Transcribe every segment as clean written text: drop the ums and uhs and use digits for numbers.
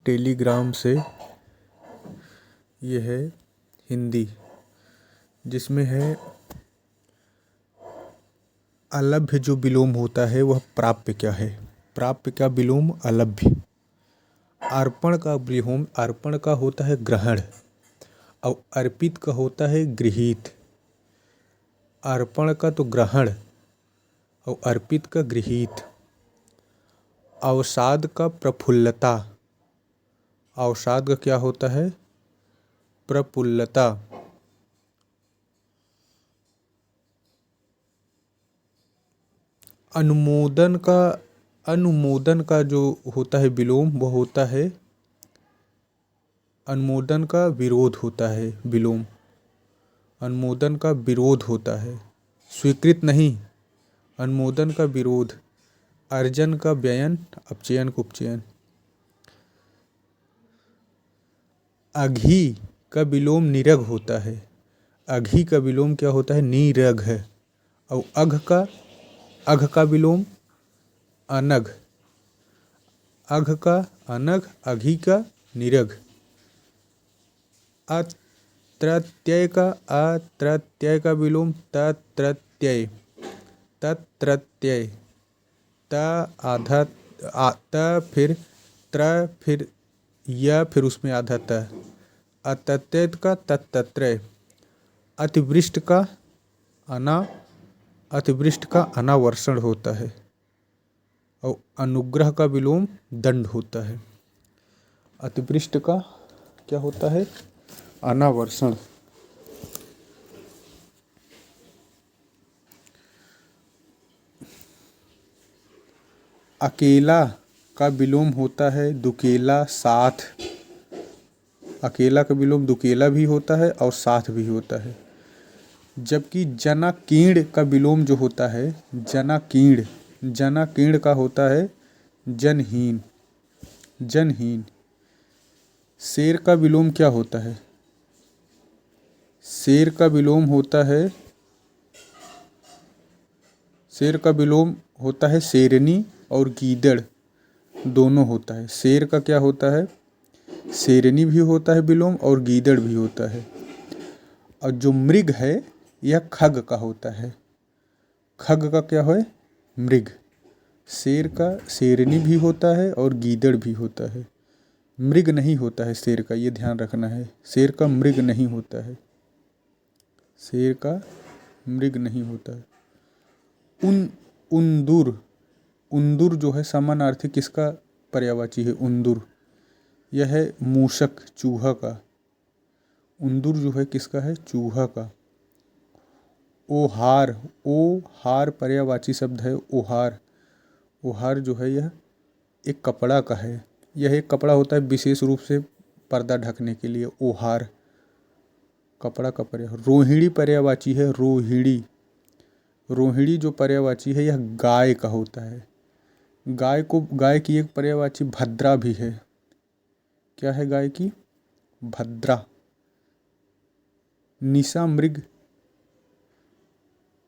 Telegram से ये है हिंदी, जिसमें है अलभ्य जो विलोम होता है वह प्राप्य क्या है। प्राप्य का विलोम अलभ्य। अर्पण का विलोम अर्पण का होता है ग्रहण और अर्पित का होता है गृहीत। अर्पण का तो ग्रहण और अर्पित का गृहीत। अवसाद का प्रफुल्लता। अवसाद का क्या होता है? प्रफुल्लता। अनुमोदन का जो होता है विलोम वह होता है, अनुमोदन का विरोध होता है विलोम। अनुमोदन का विरोध होता है, स्वीकृत नहीं। अनुमोदन का विरोध। अर्जन का व्ययन, अपचयन का उपचयन। अघी का विलोम निरघ होता है। अघी का विलोम क्या होता है? निरघ है। और अघ का विलोम अनघ। अघ का अनघ, अघी का निरघ। अत्रत्यय का विलोम तत्रत्यय। तत्रत्यय। त आधा त फिर त्र फिर य फिर उसमें आधा त। अतत्यय का तत्त्रय। अतिवृष्ट का अनावर्षण होता है। और अनुग्रह का विलोम दंड होता है। अतिवृष्ट का क्या होता है? अनावर्षण। अकेला का विलोम होता है दुकेला, साथ। अकेला का विलोम दुकेला भी होता है और साथ भी होता है। जबकि जनाकीर्ण का विलोम जो होता है, जनाकीर्ण का होता है जनहीन। जनहीन। शेर का विलोम क्या होता है? शेर का विलोम होता है शेरनी और गीदड़ दोनों होता है। शेर का क्या होता है? शेरनी भी होता है विलोम और गीदड़ भी होता है। और जो मृग है यह खग का होता है। खग का क्या है? मृग। शेर का शेरनी भी होता है और गीदड़ भी होता है। मृग नहीं होता है शेर का, ये ध्यान रखना है। शेर का मृग नहीं होता है। शेर का मृग नहीं होता है। उंदुर जो है समानार्थी किसका पर्यायवाची है? उंदुर। यह है मूषक, चूहा का। उंदुर जो है किसका है? चूहा का। ओहार पर्यायवाची शब्द है। ओहार जो है यह एक कपड़ा का है। यह एक कपड़ा होता है विशेष रूप से पर्दा ढकने के लिए। ओहार कपड़ा का पर्याय। रोहिणी पर्यायवाची है। रोहिणी जो पर्यायवाची है यह गाय का होता है। गाय की एक पर्यायवाची भद्रा भी है। क्या है गाय की? भद्रा। निशा मृग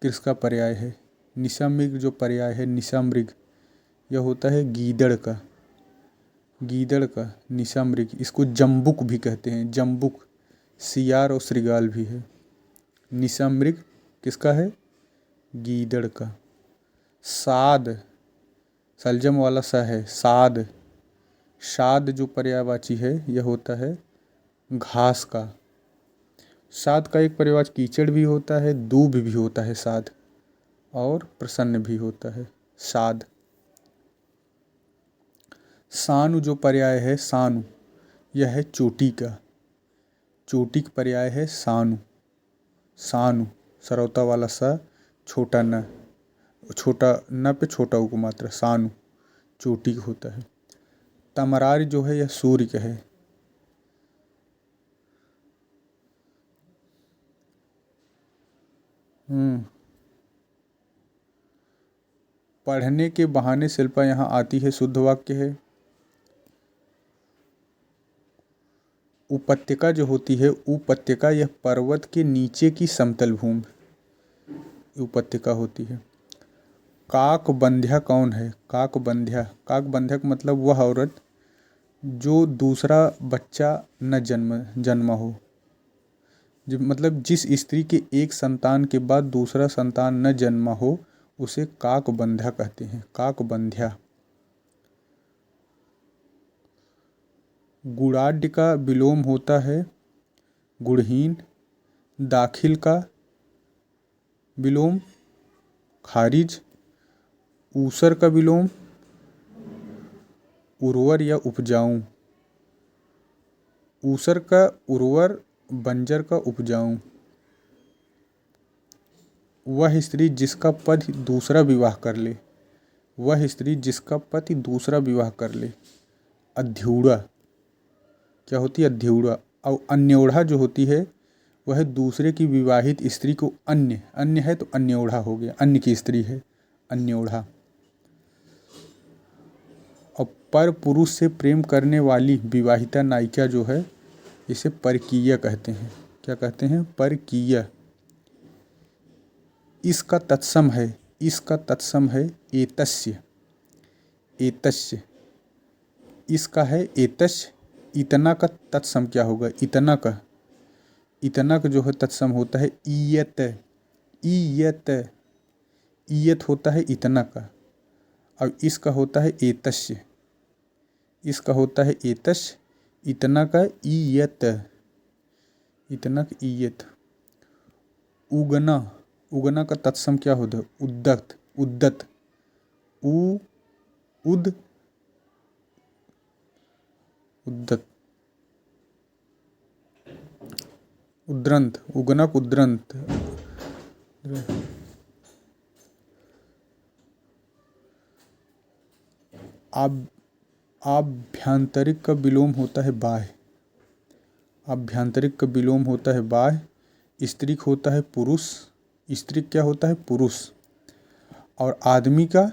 किसका पर्याय है? निशा मृग जो पर्याय है, निशा मृग, यह होता है गीदड़ का। निशा मृग। इसको जम्बुक भी कहते हैं। जम्बुक सियार और श्रृगाल भी है। निशा मृग किसका है? गीदड़ का। साद सलजम वाला सा है। साद जो पर्यायवाची है यह होता है घास का। साद का एक पर्यायवाची कीचड़ भी होता है, दूब भी होता है साद, और प्रसन्न भी होता है साद। सानु जो पर्याय है, सानु, यह है चोटी का। चोटी का पर्याय है सानु। सरौता वाला सा, छोटा न पे छोटा उ को मात्रा, सानु चोटी का होता है। तमरार जो है यह सूर्य का है। पढ़ने के बहाने शिल्पा यहाँ आती है, शुद्ध वाक्य है। उपत्यका जो होती है, उपत्यका यह पर्वत के नीचे की समतल भूमि उपत्यका होती है। काकबंध्या कौन है? काकबंध्या का मतलब वह औरत जो दूसरा बच्चा न जन्मा हो, मतलब जिस स्त्री के एक संतान के बाद दूसरा संतान न जन्मा हो उसे काकबंध्या कहते हैं, काकबंध्या। गुणाढ्य का विलोम होता है गुणहीन। दाखिल का विलोम खारिज। ऊसर का विलोम उर्वर या उपजाऊ। ऊसर का उर्वर, बंजर का उपजाऊ। वह स्त्री जिसका पति दूसरा विवाह कर ले, वह स्त्री जिसका पति दूसरा विवाह कर ले। अध्यूढ़ा क्या होती है? अध्यूढ़ा। और अन्योढ़ा जो होती है वह दूसरे की विवाहित स्त्री को अन्य है तो अन्योढ़ा हो गया, अन्य की स्त्री है, अन्योढ़ा। और पर पुरुष से प्रेम करने वाली विवाहिता नायिका जो है इसे परकीय कहते हैं। क्या कहते हैं? परकीय। इसका तत्सम है एतस्य। एतस्य इसका है एतस्य। इतना का तत्सम क्या होगा? इतना का जो है तत्सम होता है ईयत। ईयत ईयत होता है इतना का। अब इसका होता है एतस्य। इसका होता है एतस्य, इतना का ईयत। इतना का ईयत। उगना। उगना का तत्सम क्या होता है? उद्दत। उद्दत। उद उद्दत। उद्रंत। उगनक उद्रंत। आभ्यंतरिक का विलोम होता है बाह्य। आभ्यंतरिक का विलोम होता है बाह्य। स्त्रीक होता है पुरुष। स्त्रीक क्या होता है? पुरुष। और आदमी का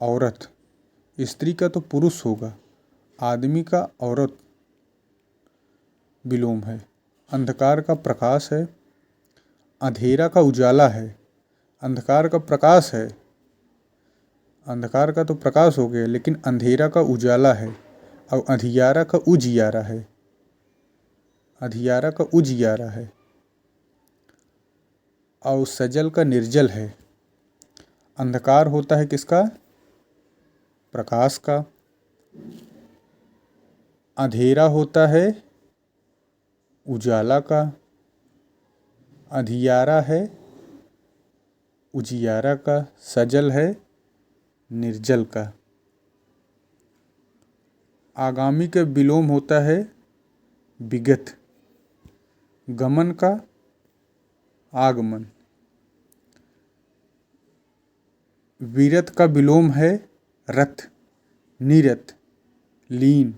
औरत। स्त्री का तो पुरुष होगा, आदमी का औरत विलोम है। अंधकार का प्रकाश है। अंधेरा का उजाला है। अंधकार का प्रकाश है। अंधकार का तो प्रकाश हो गया, लेकिन अंधेरा का उजाला है। और अंधियारा का उजियारा है। अंधियारा का उजियारा है। और सजल का निर्जल है। अंधकार होता है किसका? प्रकाश का। अंधेरा होता है उजाला का। अंधियारा है उजियारा का। सजल है निर्जल का। आगामी का विलोम होता है विगत। गमन का आगमन। विरत का विलोम है रथ। निरत, लीन,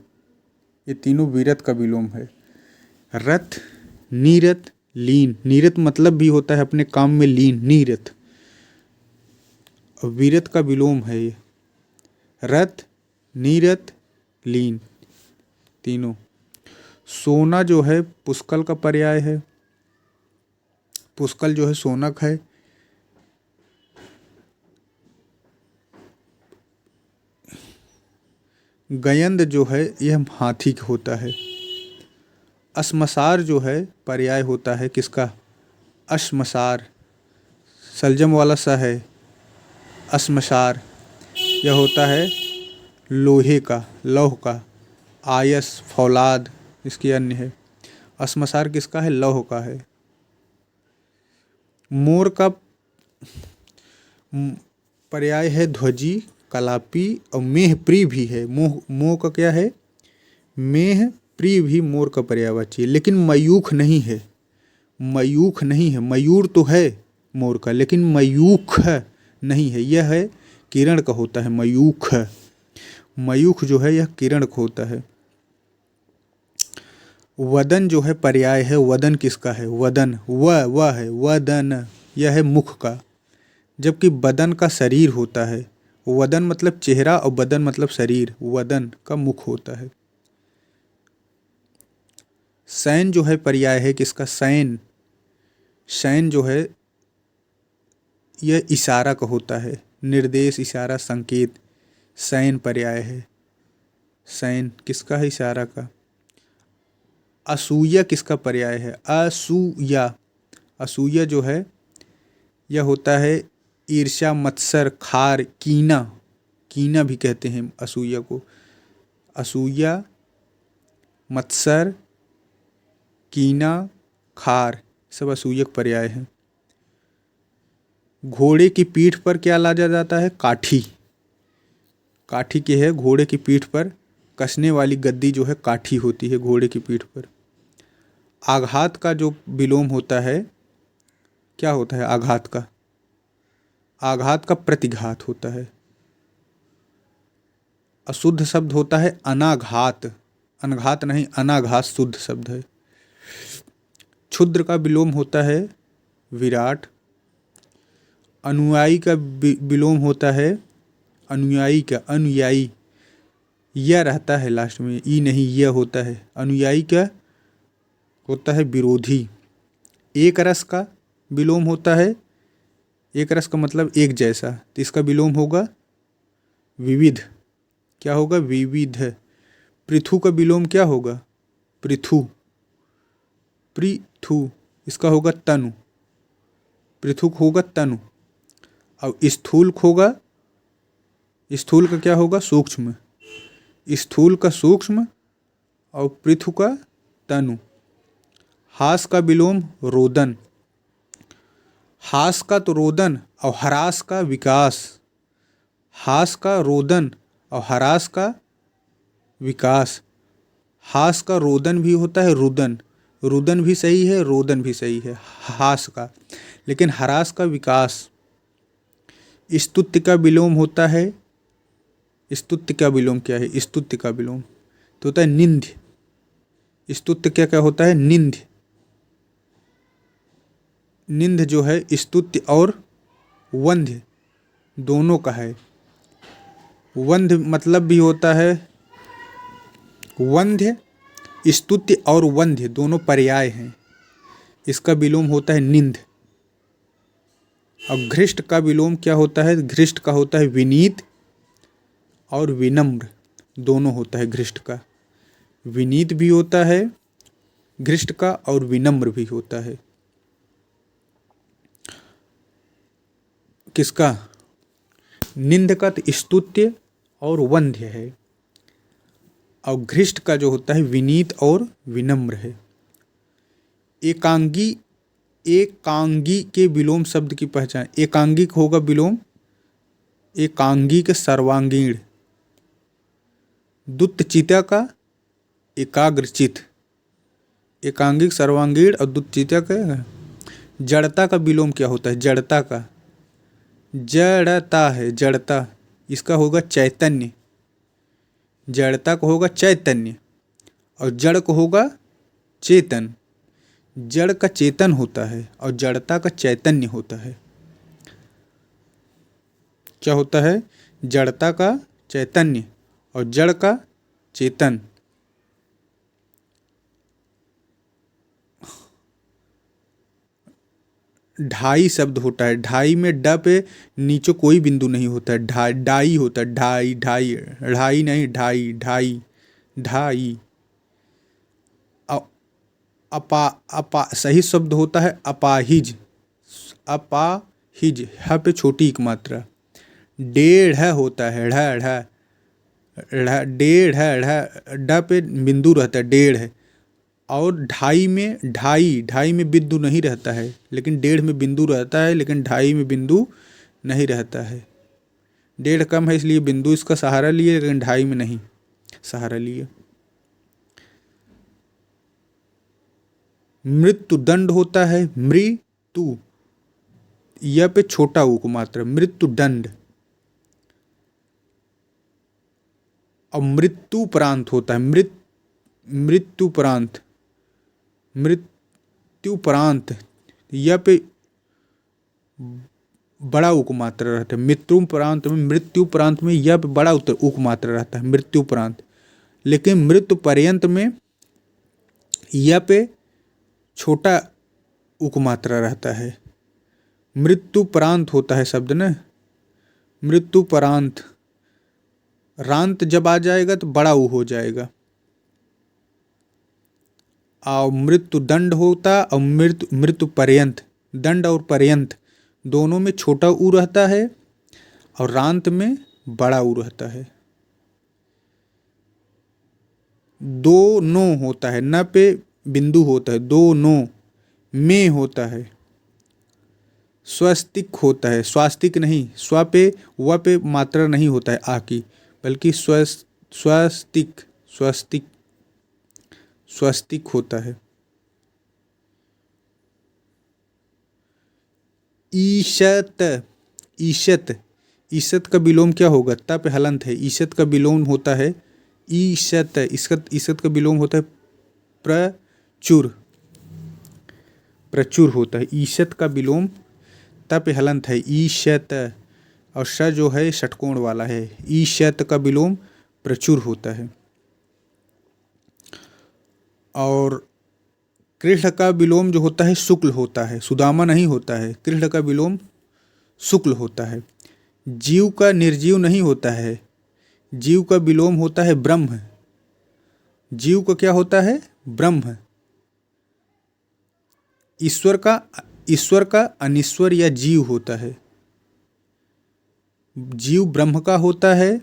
ये तीनों विरत का विलोम है। रथ, नीरत, लीन। नीरत मतलब भी होता है अपने काम में लीन, नीरत। विरत का विलोम है ये। रथ, नीरत, लीन, तीनों। सोना जो है पुष्कल का पर्याय है। पुष्कल जो है सोनक है। गयंद जो है यह हाथी होता है। अस्मसार जो है पर्याय होता है किसका? अस्मसार। सलजम वाला सा है। अस्मसार यह होता है लोहे का, लौह का। आयस, फौलाद इसकी अन्य है। अस्मसार किसका है? लौह का है। मोर का पर्याय है ध्वजी, कलापी और मेह प्रिय भी है। मोह का क्या है? मेह प्रिय भी मोर का पर्यायवाची है, लेकिन मयूख नहीं है। मयूख नहीं है। मयूर तो है मोर का, लेकिन मयूख नहीं है। यह है किरण का होता है मयूख। मयूख जो है यह किरण का होता है। वदन जो है पर्याय है। वदन किसका है? वदन वह है वदन, यह है मुख का। जबकि बदन का शरीर होता है। वदन मतलब चेहरा और बदन मतलब शरीर। वदन का मुख होता है। शयन जो है पर्याय है किसका? शयन। शयन जो है यह इशारा का होता है। निर्देश, इशारा, संकेत। शयन पर्याय है। शयन किसका है? इशारा का। असूया किसका पर्याय है? असूया। असूया जो है यह होता है ईर्ष्या, मत्सर, खार, कीना। कीना भी कहते हैं असूया को। असूया, मत्सर, कीना, खार सब असूया का पर्याय है। घोड़े की पीठ पर क्या लादा जाता है? काठी। काठी के है घोड़े की पीठ पर कसने वाली गद्दी जो है काठी होती है घोड़े की पीठ पर। आघात का जो विलोम होता है क्या होता है? आघात का। आघात का प्रतिघात होता है। अशुद्ध शब्द होता है अनाघात। अनघात नहीं, अनाघात शुद्ध शब्द है। क्षुद्र का विलोम होता है विराट। अनुयायी का विलोम होता है अनुयायी का, अनुयायी यह रहता है लास्ट में, ई नहीं यह होता है। अनुयायी का होता है विरोधी। एक रस का विलोम होता है, एक रस का मतलब एक जैसा, तो इसका विलोम होगा विविध। क्या होगा? विविध। पृथु का विलोम क्या होगा? पृथु। पृथु इसका होगा तनु। पृथु होगा तनु। और स्थूल होगा, स्थूल का क्या होगा? सूक्ष्म। स्थूल का सूक्ष्म और पृथु का तनु। हास का विलोम रोदन। हास का तो रोदन और हरास का विकास। हास का रोदन और हरास का विकास। हास का रोदन भी होता है रुदन। रुदन भी सही है, रोदन भी सही है हास का, लेकिन हरास का विकास। स्तुत्य का विलोम होता है, स्तुत्य का विलोम क्या है? स्तुत्य का विलोम तो होता है निंद्य। स्तुत्य क्या क्या होता है? निंद्य। निंद्य जो है स्तुत्य और वंध्य दोनों का है। वंध्य मतलब भी होता है वंध्य। स्तुत्य और वंध्य दोनों पर्याय हैं, इसका विलोम होता है निंद। और घृष्ट का विलोम क्या होता है? घृष्ट का होता है विनीत और विनम्र दोनों होता है घृष्ट का। विनीत भी होता है घृष्ट का और विनम्र भी होता है। किसका? निंद का तो स्तुत्य और वंध्य है, और घृष्ट का जो होता है विनीत और विनम्र है। एकांगी, एकांगी के विलोम शब्द की पहचान। एकांगिक होगा विलोम एकांगिक सर्वांगीण। दुत्तचिता का एकाग्रचित। एकांगिक सर्वांगीण और दुत्तचिता का। जड़ता का विलोम क्या होता है? जड़ता का जड़ता है, जड़ता इसका होगा चैतन्य। जड़ता को होगा चैतन्य और जड़ को होगा चेतन। जड़ का चेतन होता है और जड़ता का चैतन्य होता है। क्या होता है? जड़ता का चैतन्य और जड़ का चेतन। ढाई शब्द होता है। ढाई में ड पे नीचे कोई बिंदु नहीं होता है। ढाई डाई होता है। ढाई ढाई ढाई नहीं ढाई ढाई ढाई। अपा अपा सही शब्द होता है अपाहिज। अपाहिज ह पे छोटी एक मात्रा। डेढ़ होता है ढ ढ डेढ़ ढ ड पे बिंदु रहता है डेढ़ है। और ढाई में ढाई ढाई में बिंदु नहीं रहता है, लेकिन डेढ़ में बिंदु रहता है, लेकिन ढाई में बिंदु नहीं रहता है। डेढ़ कम है इसलिए बिंदु इसका सहारा लिए, लेकिन ढाई में नहीं सहारा लिए। मृत्यु दंड होता है मृत्यु, यह पे छोटा ऊ को मात्रा मृत्यु दंड। और मृत्युपरांत होता है मृत्युपरांत। मृत्युपरांत यह पे बड़ा उक मात्रा रहता है। मृत्युपरांत में यह पे बड़ा उक मात्रा रहता है मृत्युपरांत, लेकिन मृत्यु पर्यंत में यह पे छोटा उक मात्रा रहता है। मृत्युपरांत होता है शब्द न, मृत्युपरांत रांत जब आ जाएगा तो बड़ा ऊ हो जाएगा। और मृत्यु दंड होता और मृत्यु पर्यंत, दंड और पर्यंत दोनों में छोटा ऊ रहता है और रांत में बड़ा ऊ रहता है। दो नो होता है, न पे बिंदु होता है, दो नो में होता है। स्वस्तिक होता है, स्वास्तिक नहीं, स्व पे व पे मात्रा नहीं होता है आ की, बल्कि स्वस्तिक स्वस्तिक स्वस्तिक होता है। ईशत, ईशत, ईशत का विलोम क्या होगा? त पे हलंत है। ईशत का विलोम होता है ईशत। ईशत का विलोम होता है प्रचुर, प्रचुर होता है। ईशत का विलोम त पे हलंत है ईशत, और श जो है षटकोण वाला है। ईशत का विलोम प्रचुर होता है। और कृष्ण का विलोम जो होता है शुक्ल होता है, सुदामा नहीं होता है। कृष्ण का विलोम शुक्ल होता है। जीव का निर्जीव नहीं होता है, जीव का विलोम होता है ब्रह्म। जीव का क्या होता है? ब्रह्म। ईश्वर का अनिश्वर या जीव होता है। जीव ब्रह्म का होता है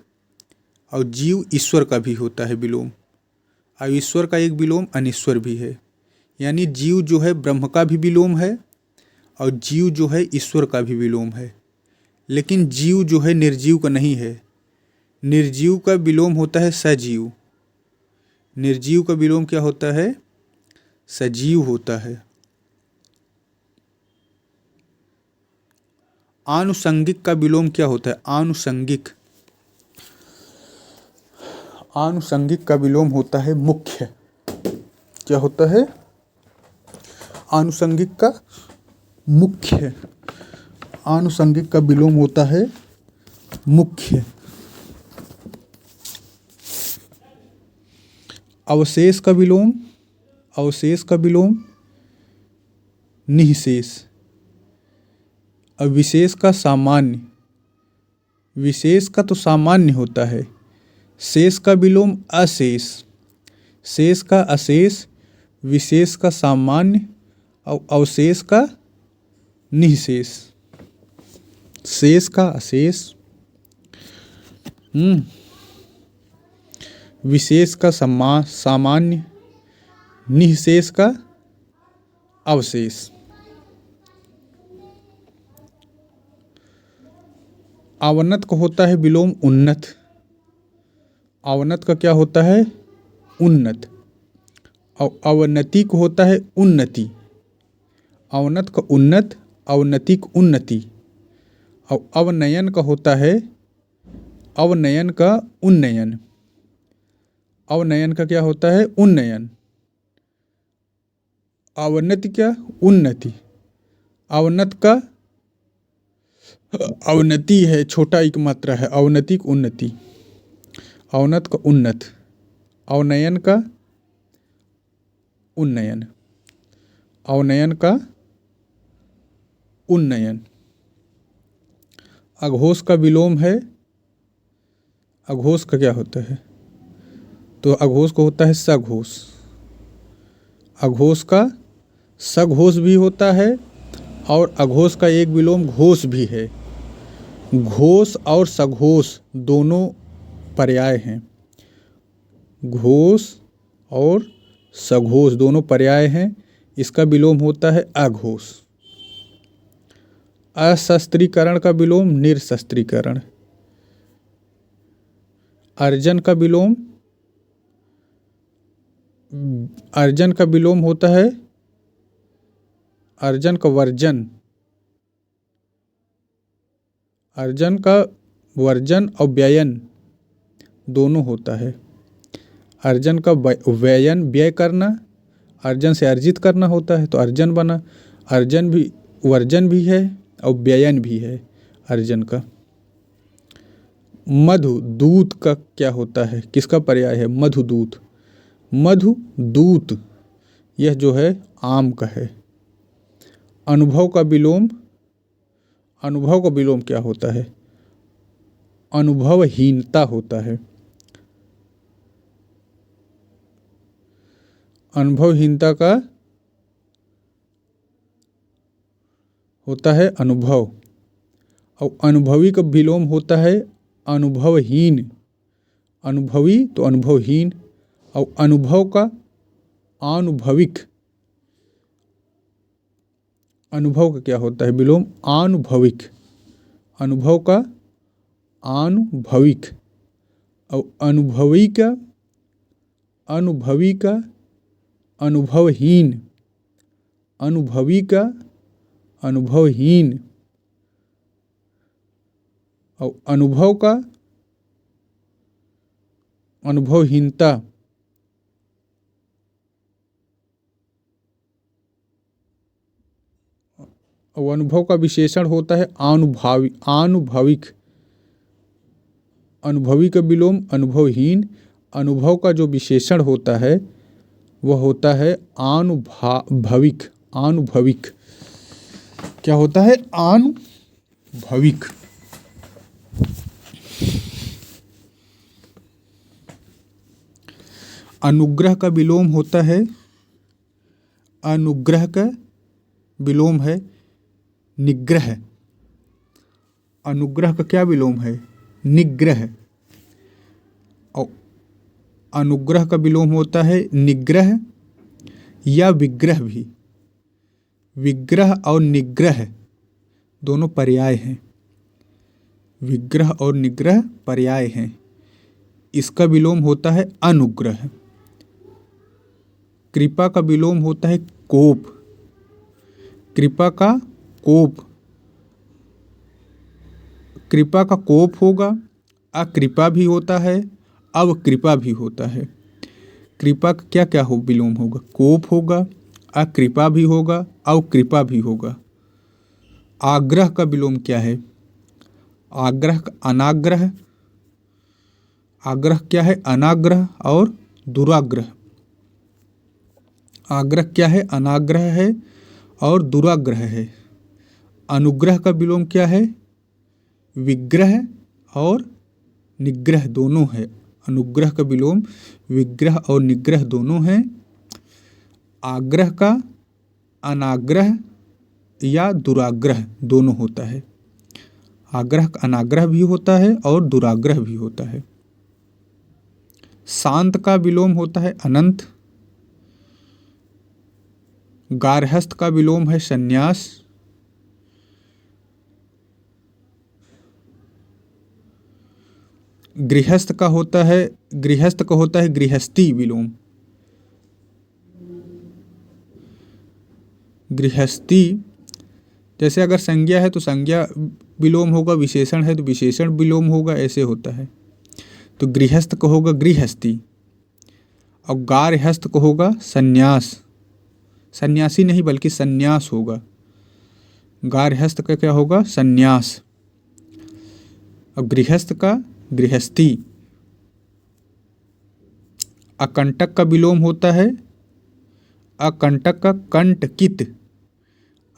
और जीव ईश्वर का भी होता है विलोम, और ईश्वर का एक विलोम अनिश्वर भी है। यानी जीव जो है ब्रह्म का भी विलोम है और जीव जो है ईश्वर का भी विलोम है। लेकिन जीव जो है निर्जीव का नहीं है। निर्जीव का विलोम होता है सजीव। निर्जीव का विलोम क्या होता है? सजीव होता है। आनुषंगिक का विलोम क्या होता है? आनुषंगिक, आनुषंगिक का विलोम होता है मुख्य। क्या होता है? आनुषंगिक का मुख्य। आनुषंगिक का विलोम होता है मुख्य। अवशेष का विलोम, अवशेष का विलोम निःशेष। और विशेष का सामान्य, विशेष का तो सामान्य होता है। शेष का विलोम अशेष, शेष का अशेष, विशेष का सामान्य और अवशेष का निःशेष। शेष का अशेष, विशेष का सामान्य, निःशेष का अवशेष। अवनत का होता है विलोम उन्नत। अवनत का क्या होता है? उन्नत। और अवनति को होता है उन्नति। अवनत का उन्नत, अवनति का उन्नति। और अवनयन का होता है, अवनयन का उन्नयन। अवनयन का क्या होता है? उन्नयन। अवनति क्या? उन्नति। अवनत का अवनति है, छोटा एक मात्रा है। अवनति का उन्नति। अवनत का उन्नत। अवनयन का उन्नयन। अवनयन का उन्नयन। अघोष का विलोम है। अघोष का क्या होता है? तो अघोष को होता है सघोष। अघोष का सघोष भी होता है और अघोष का एक विलोम घोष भी है। घोष और सघोष दोनों पर्याय हैं। घोष और सघोष दोनों पर्याय हैं। इसका विलोम होता है अघोष। अशस्त्रीकरण का विलोम निरशस्त्रीकरण। अर्जन का विलोम, अर्जन का विलोम होता है, अर्जन का वर्जन। अर्जन का वर्जन और व्ययन दोनों होता है। अर्जन का व्ययन व्यय करना, अर्जन से अर्जित करना होता है तो अर्जन बना। अर्जन भी वर्जन भी है और व्ययन भी है अर्जन का। मधु दूत का क्या होता है? किसका पर्याय है? मधुदूत। मधुदूत यह जो है आम का है। अनुभव का विलोम, अनुभव का विलोम क्या होता है? अनुभवहीनता होता है। अनुभवहीनता का होता है अनुभव, और अनुभवी का विलोम होता है अनुभवहीन। अनुभवी तो अनुभवहीन, और अनुभव का आनुभविक। अनुभव का क्या होता है विलोम? आनुभविक। अनुभव का आनुभविक, और अनुभवी का अनुभवहीन। अनुभवी का अनुभवहीन, और अनुभव का अनुभवहीनता। और अनुभव का विशेषण होता है आनुभविक। अनुभवी का विलोम अनुभवहीन। अनुभव का जो विशेषण होता है वह होता है आनुभविक। आनुभविक क्या होता है? आनुभविक। अनुग्रह का विलोम होता है, अनुग्रह का विलोम है निग्रह। अनुग्रह का क्या विलोम है? निग्रह। और अनुग्रह का विलोम होता है निग्रह या विग्रह भी। विग्रह और निग्रह दोनों पर्याय हैं। विग्रह और निग्रह पर्याय हैं। इसका विलोम होता है अनुग्रह। कृपा का विलोम होता है कोप। कृपा का कोप। कृपा का कोप होगा, अकृपा भी होता है, अवकृपा भी होता है। कृपा का क्या क्या हो विलोम होगा? कोप होगा, अकृपा भी होगा, अवकृपा भी होगा। आग्रह का विलोम क्या है? आग्रह का अनाग्रह। आग्रह क्या है? अनाग्रह और दुराग्रह। आग्रह क्या है? अनाग्रह है और दुराग्रह है। अनुग्रह का विलोम क्या है? विग्रह और निग्रह दोनों है। अनुग्रह का विलोम विग्रह और निग्रह दोनों है। आग्रह का अनाग्रह या दुराग्रह दोनों होता है। आग्रह का अनाग्रह भी होता है और दुराग्रह भी होता है। शांत का विलोम होता है अनंत। गार्हस्थ का विलोम है संन्यास। गृहस्थ का होता है गृहस्थी विलोम। गृहस्थी जैसे अगर संज्ञा है तो संज्ञा विलोम होगा, विशेषण है तो विशेषण विलोम होगा, ऐसे होता है। तो गृहस्थ को होगा गृहस्थी, और गार्हस्थ को होगा संन्यास। सन्यासी नहीं बल्कि संन्यास होगा। गार्हस्थ का क्या होगा? संन्यास। और गृहस्थ का गृहस्थी। अकंटक का विलोम होता है अकंटक का कंटकित।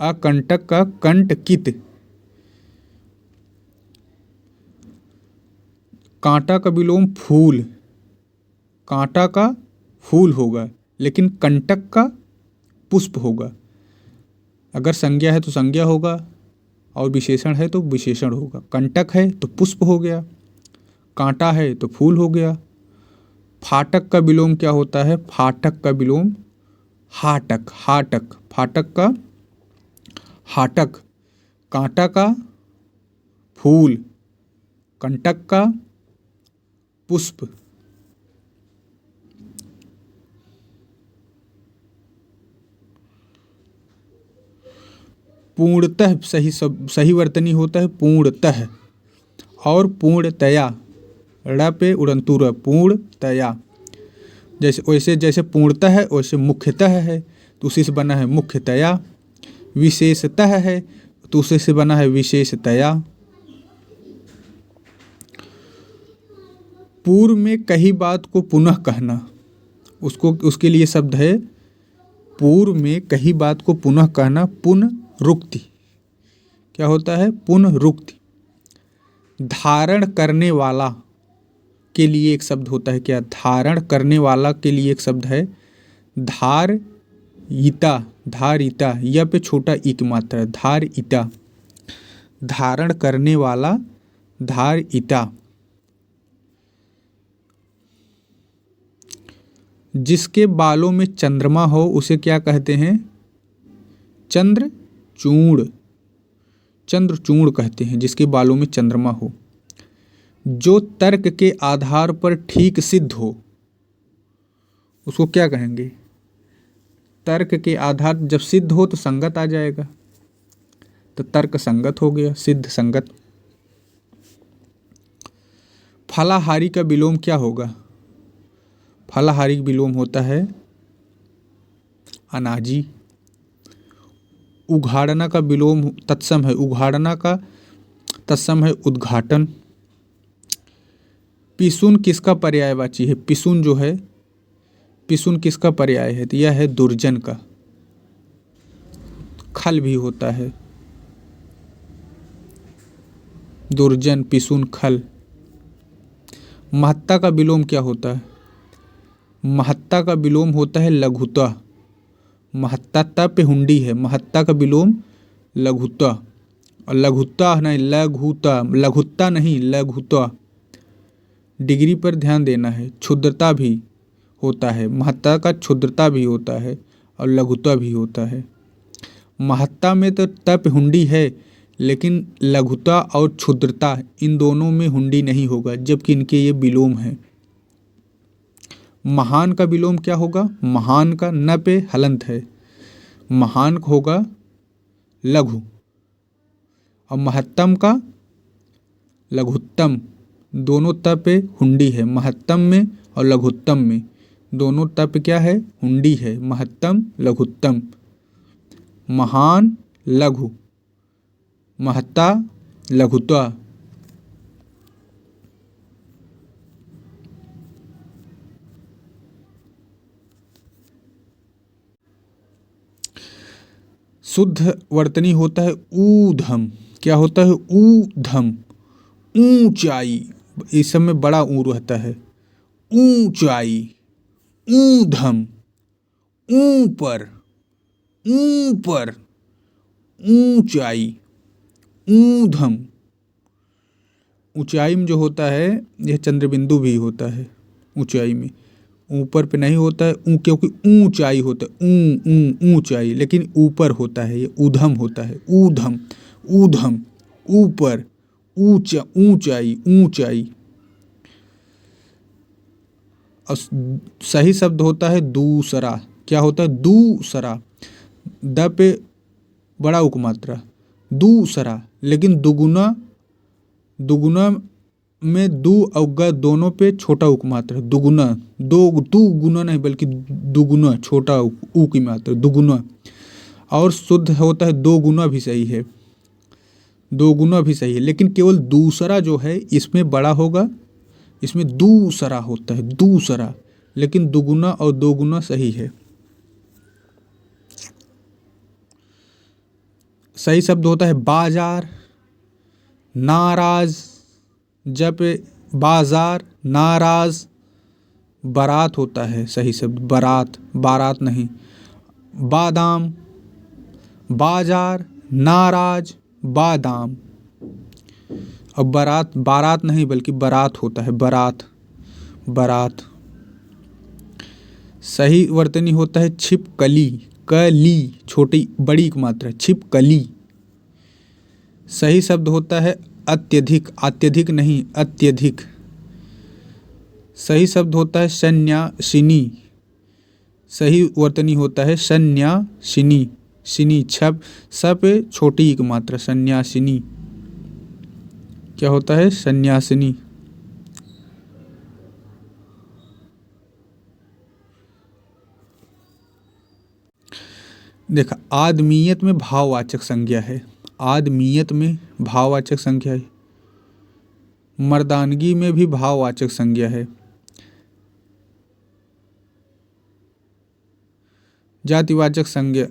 अकंटक का कंटकित। कांटा का विलोम फूल। कांटा का फूल होगा, लेकिन कंटक का पुष्प होगा। अगर संज्ञा है तो संज्ञा होगा, और विशेषण है तो विशेषण होगा। कंटक है तो पुष्प हो गया, कांटा है तो फूल हो गया। फाटक का विलोम क्या होता है? फाटक का विलोम हाटक। हाटक। फाटक का हाटक। कांटा का फूल, कंटक का पुष्प। पूर्णतः सही वर्तनी होता है पूर्णतः और पूर्णतया। ड़ पे उड़ंतु र, पूर्णतया। जैसे पूर्णतः है वैसे मुख्यतः है तो उसी से बना है मुख्यतया। विशेषतः है तो उसी से बना है विशेषतया। पूर्व में कही बात को पुनः कहना, उसके लिए शब्द है पूर्व में कही बात को पुनः कहना, पुनरुक्ति। क्या होता है? पुनरुक्ति। धारण करने वाला के लिए एक शब्द होता है। क्या? धारण करने वाला के लिए एक शब्द है धार ईता, धार ईता, य पे छोटा ई की मात्रा है, धार ईता, धारण करने वाला, धार ईता। जिसके बालों में चंद्रमा हो उसे क्या कहते हैं? चंद्रचूड़, चंद्रचूड़ कहते हैं जिसके बालों में चंद्रमा हो। जो तर्क के आधार पर ठीक सिद्ध हो उसको क्या कहेंगे? तर्क के आधार, जब सिद्ध हो तो संगत आ जाएगा, तो तर्क संगत हो गया, सिद्ध संगत। फलाहारी का विलोम क्या होगा? फलाहारी का विलोम होता है अनाजी। उघाड़ना का विलोम तत्सम है, उघाड़ना का तत्सम है उद्घाटन। पिसुन किसका पर्यायवाची है? पिसुन जो है, पिसुन किसका पर्याय है? तो यह है दुर्जन का। खल भी होता है, दुर्जन, पिसुन, खल। महत्ता का विलोम क्या होता है? महत्ता का विलोम होता है लघुता। महत्ता त पे हुंडी है, महत्ता का विलोम लघुता। और लघुता नहीं, लघुता, लघुता नहीं, लघुता। डिग्री पर ध्यान देना है। क्षुद्रता भी होता है, महत्ता का क्षुद्रता भी होता है और लघुता भी होता है। महत्ता में तो तप हुंडी है, लेकिन लघुता और क्षुद्रता इन दोनों में हुंडी नहीं होगा, जबकि इनके ये विलोम हैं। महान का विलोम क्या होगा? महान का न पे हलंत है, महान होगा लघु। और महत्तम का लघुत्तम, दोनों त पे हुंडी है, महत्तम में और लघुत्तम में दोनों त पे क्या है? हुंडी है, महत्तम लघुत्तम। महान लघु, महत्ता लघुता। शुद्ध वर्तनी होता है ऊधम। क्या होता है? ऊधम, ऊंचाई। इस सब में बड़ा ऊ रहता है। ऊंचाई, ऊधम, ऊपर, ऊपर, ऊंचाई, ऊधम। ऊंचाई में जो होता है यह चंद्रबिंदु भी होता है ऊंचाई में, ऊपर पे नहीं होता है ऊ, क्योंकि ऊंचाई होता है, ऊ ऊंचाई, लेकिन ऊपर होता है, ये ऊधम होता है। ऊधम, ऊधम, ऊपर, ऊंचा, ऊंचाई, ऊंचाई। और सही शब्द होता है दूसरा। क्या होता है? दूसरा। द पे बड़ा उपमात्रा, दूसरा। लेकिन दुगुना, दुगुना में दू और ग दोनों पे छोटा उपमात्रा, दुगुना। दो गुना नहीं बल्कि दुगुना, छोटा ऊ की मात्रा, दुगुना। और शुद्ध होता है दो गुना भी सही है, दो गुना भी सही है, लेकिन केवल दूसरा जो है इसमें बड़ा होगा, इसमें दूसरा होता है, दूसरा। लेकिन दुगुना और दो गुना सही है। सही शब्द होता है बाजार, नाराज। जब बाजार, नाराज, बारात होता है सही शब्द, बारात, बारात नहीं। बादाम, बाजार, नाराज, बादाम। अब बारात, बारात नहीं बल्कि बारात होता है, बारात, बारात। सही वर्तनी होता है छिपकली, कली, छोटी बड़ी की मात्रा, छिपकली। सही शब्द होता है अत्यधिक, अत्यधिक नहीं, अत्यधिक। सही शब्द होता है सन्यासिनी। सही वर्तनी होता है सन्यासिनी, सिनी, छप, सब छोटी एक मात्रा, सन्यासिनी। क्या होता है? सन्यासिनी। देखा, आदमीयत में भाववाचक संज्ञा है, आदमीयत में भाववाचक संज्ञा है। मर्दानगी में भी भाववाचक संज्ञा है। जातिवाचक संज्ञा,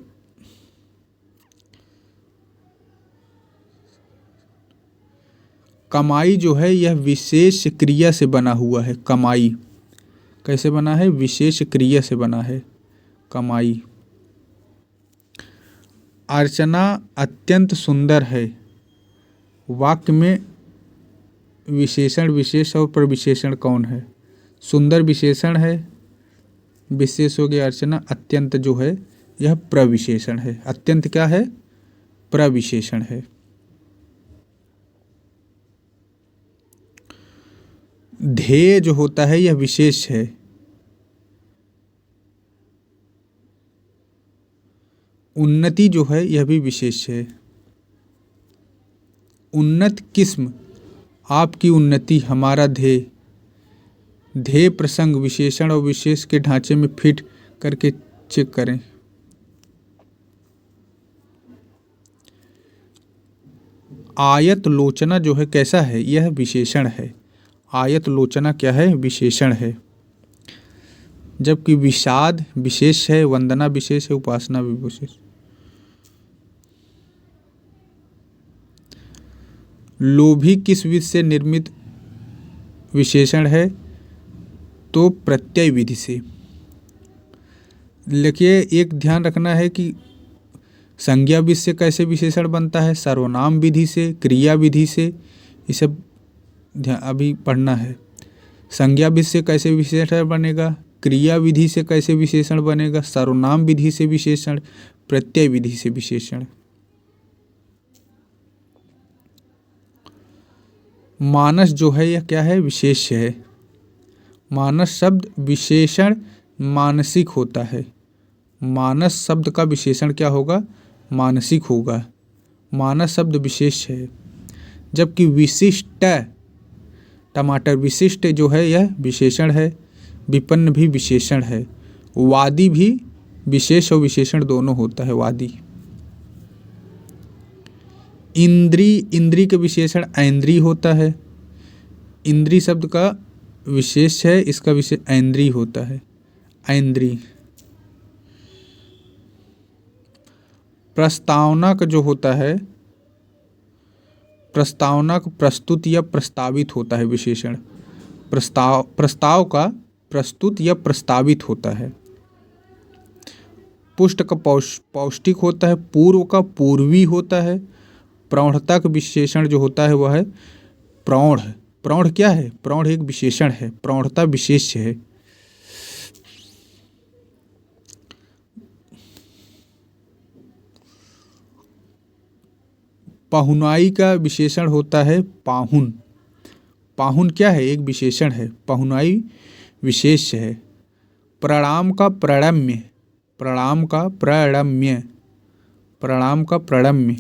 कमाई जो है यह विशेष क्रिया से बना हुआ है। कमाई कैसे बना है? विशेष क्रिया से बना है। कमाई। अर्चना अत्यंत सुंदर है। वाक्य में विशेषण, विशेष और प्रविशेषण कौन है? सुंदर विशेषण है, विशेष हो गया अर्चना, अत्यंत जो है यह प्रविशेषण है। अत्यंत क्या है? प्रविशेषण है। ध्येय जो होता है यह विशेष है। उन्नति जो है यह भी विशेष है। उन्नत किस्म, आपकी उन्नति, हमारा ध्येय। ध्येय प्रसंग विशेषण और विशेष के ढांचे में फिट करके चेक करें। आयत लोचना जो है कैसा है? यह विशेषण है। आयत लोचना क्या है? विशेषण है। जबकि विषाद विशेष है, वंदना विशेष है, उपासना भी विशेष। लोभी किस विधि से निर्मित विशेषण है? तो प्रत्यय विधि से। देखिए, एक ध्यान रखना है कि संज्ञा विधि से कैसे विशेषण बनता है, सर्वनाम विधि से, क्रिया विधि से, ये सब अभी पढ़ना है। संज्ञा विधि से कैसे विशेषण बनेगा, क्रिया विधि से कैसे विशेषण बनेगा, सर्वनाम विधि से विशेषण, प्रत्यय विधि से विशेषण। मानस जो है यह क्या है? विशेष है। मानस शब्द विशेषण मानसिक होता है। मानस शब्द का विशेषण क्या होगा? मानसिक होगा। मानस शब्द विशेष है। जबकि विशिष्ट, टमाटर विशिष्ट जो है यह विशेषण है। विपन्न भी विशेषण है। वादी भी विशेष और विशेषण दोनों होता है। वादी। इंद्री, इंद्री के विशेषण ऐन्द्री होता है। इंद्री शब्द का विशेष है, इसका विशेष ऐन्द्री होता है। ऐन्द्री। प्रस्तावना का जो होता है, प्रस्तावना का प्रस्तुत या प्रस्तावित होता है विशेषण। प्रस्ताव का प्रस्तुत या प्रस्तावित होता है। पुष्ट का पौष्टिक होता है। पूर्व का पूर्वी होता है। प्रौढ़ता का विशेषण जो होता है वह है प्रौढ़। प्रौढ़ क्या है? प्रौढ़ एक विशेषण है। प्रौढ़ता विशेष है। पहुनाई का विशेषण होता है पाहुन। पाहुन क्या है? एक विशेषण है। पहुनाई विशेष है। प्रणाम का प्रणम्य, प्रणाम का प्रणम्य, प्रणाम का प्रणम्य।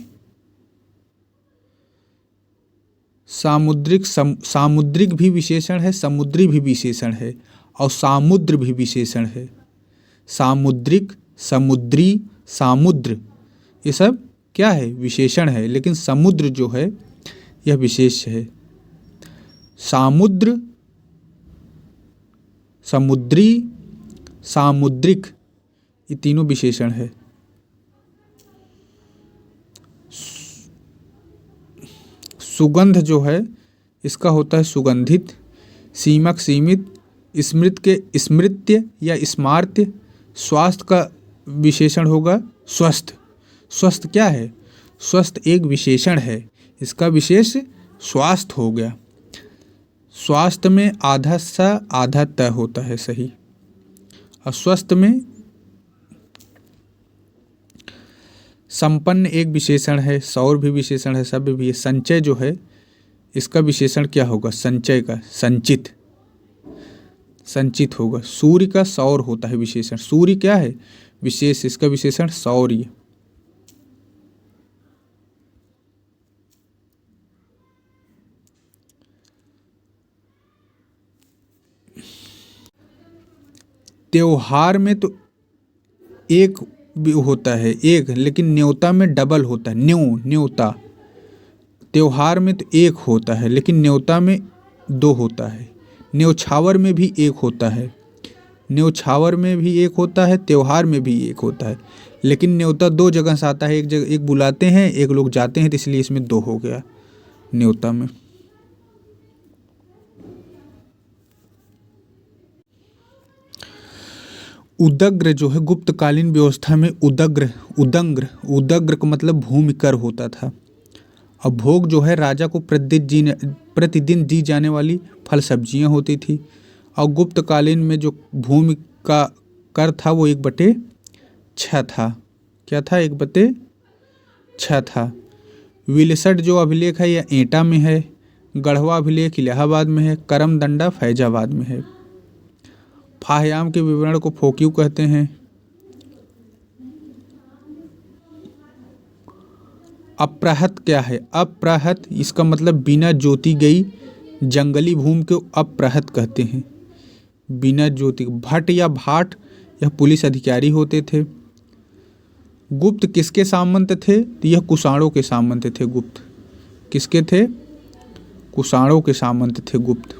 सामुद्रिक, सामुद्रिक भी विशेषण है, समुद्री भी विशेषण है, और सामुद्र भी विशेषण है। सामुद्रिक, समुद्री, सामुद्र, ये सब क्या है? विशेषण है। लेकिन समुद्र जो है यह विशेष है। सामुद्र, समुद्री, सामुद्रिक, ये तीनों विशेषण है। सुगंध जो है इसका होता है सुगंधित। सीमक सीमित। स्मृत के स्मृत्य या स्मार्त्य। स्वास्थ्य का विशेषण होगा स्वस्थ। स्वस्थ क्या है? स्वस्थ एक विशेषण है, इसका विशेष स्वास्थ्य हो गया। स्वास्थ्य में आधा सा आधा त होता है, सही। और स्वस्थ में संपन्न एक विशेषण है, सौर भी विशेषण है, सभ्य भी है। संचय जो है इसका विशेषण क्या होगा? संचय का संचित, संचित होगा। सूर्य का सौर होता है विशेषण। सूर्य क्या है? विशेष, इसका विशेषण सौर्य। त्योहार में तो एक भी होता है, एक, लेकिन न्योता में डबल होता है। न्योता। त्योहार में तो एक होता है, लेकिन न्योता में दो होता है। न्योछावर में भी एक होता है। न्योछावर में भी एक होता है, त्योहार में भी एक होता है। लेकिन न्योता दो जगह से आता है। एक जगह एक बुलाते हैं, एक लोग जाते हैं, तो इसलिए इसमें दो हो गया न्योता में। उदग्र जो है गुप्तकालीन व्यवस्था में उदग्र का मतलब भूमिकर होता था। अब भोग जो है राजा को प्रतिदिन दी जाने वाली फल सब्जियां होती थी। और गुप्तकालीन में जो भूमि का कर था वो 1/6 था। क्या था? 1/6 था। विलसट जो अभिलेख है यह एटा में है। गढ़वा अभिलेख इलाहाबाद में है। करमदंडा फैजाबाद में है। फाहयाम के विवरण को फोक्यू कहते हैं। अप्रहत क्या है? अप्रहत इसका मतलब बिना जोती गई जंगली भूमि को अप्रहत कहते हैं। बिना ज्योति। भट्ट या भाट यह पुलिस अधिकारी होते थे। गुप्त किसके सामंत थे? तो यह कुषाणों के सामंत थे। गुप्त किसके थे? कुषाणों के सामंत थे गुप्त।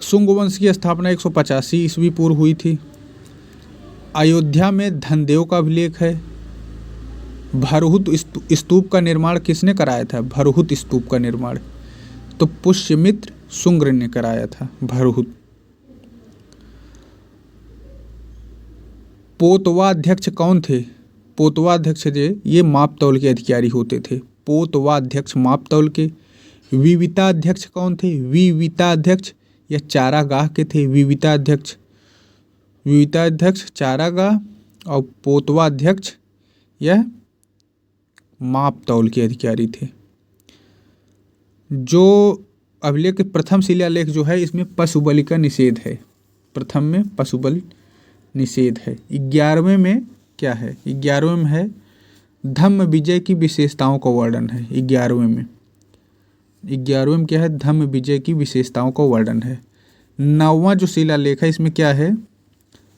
शुंग वंश की स्थापना 185 ईस्वी पूर्व हुई थी। अयोध्या में धनदेव का अभिलेख है। भरहुत स्तूप का निर्माण किसने कराया था? भरहुत स्तूप का निर्माण तो पुष्यमित्र शुंग ने कराया था। भरहुत। पोतवाध्यक्ष कौन थे? पोतवाध्यक्ष ये मापतौल के अधिकारी होते थे। पोतवाध्यक्ष मापतौल के। विविताध्यक्ष कौन थे? विविताध्यक्ष या चारागाह के थे। विविताध्यक्ष चारागाह और पोतवाध्यक्ष यह मापतौल के अधिकारी थे। जो अभिलेख प्रथम शिलालेख जो है इसमें पशुबलि का निषेध है। प्रथम में पशुबलि निषेध है। 11वें में क्या है? 11वें में है धम्म विजय की विशेषताओं का वर्णन है। 11वें में क्या है? धम्म विजय की विशेषताओं का वर्णन है। 9वां जो शिलालेख है इसमें क्या है?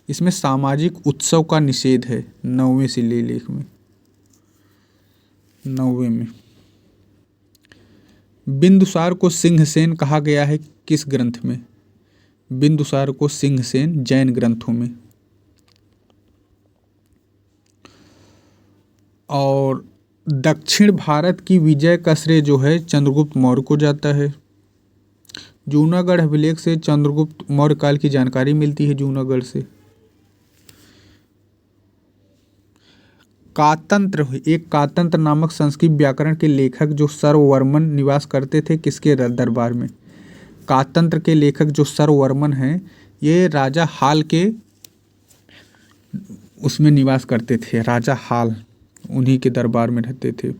इसमें सामाजिक उत्सव का निषेध है। 9वें शिलालेख में। 9वें में बिंदुसार को सिंहसेन कहा गया है किस ग्रंथ में? बिंदुसार को सिंहसेन जैन ग्रंथों में। और दक्षिण भारत की विजय का श्रेय जो है चंद्रगुप्त मौर्य को जाता है। जूनागढ़ अभिलेख से चंद्रगुप्त मौर्य काल की जानकारी मिलती है। जूनागढ़ से कातंत्र, एक कातंत्र नामक संस्कृत व्याकरण के लेखक जो सर्ववर्मन निवास करते थे किसके दरबार में? कातंत्र के लेखक जो सर्ववर्मन हैं ये राजा हाल के उसमें निवास करते थे। राजा हाल उन्हीं के दरबार में रहते थे।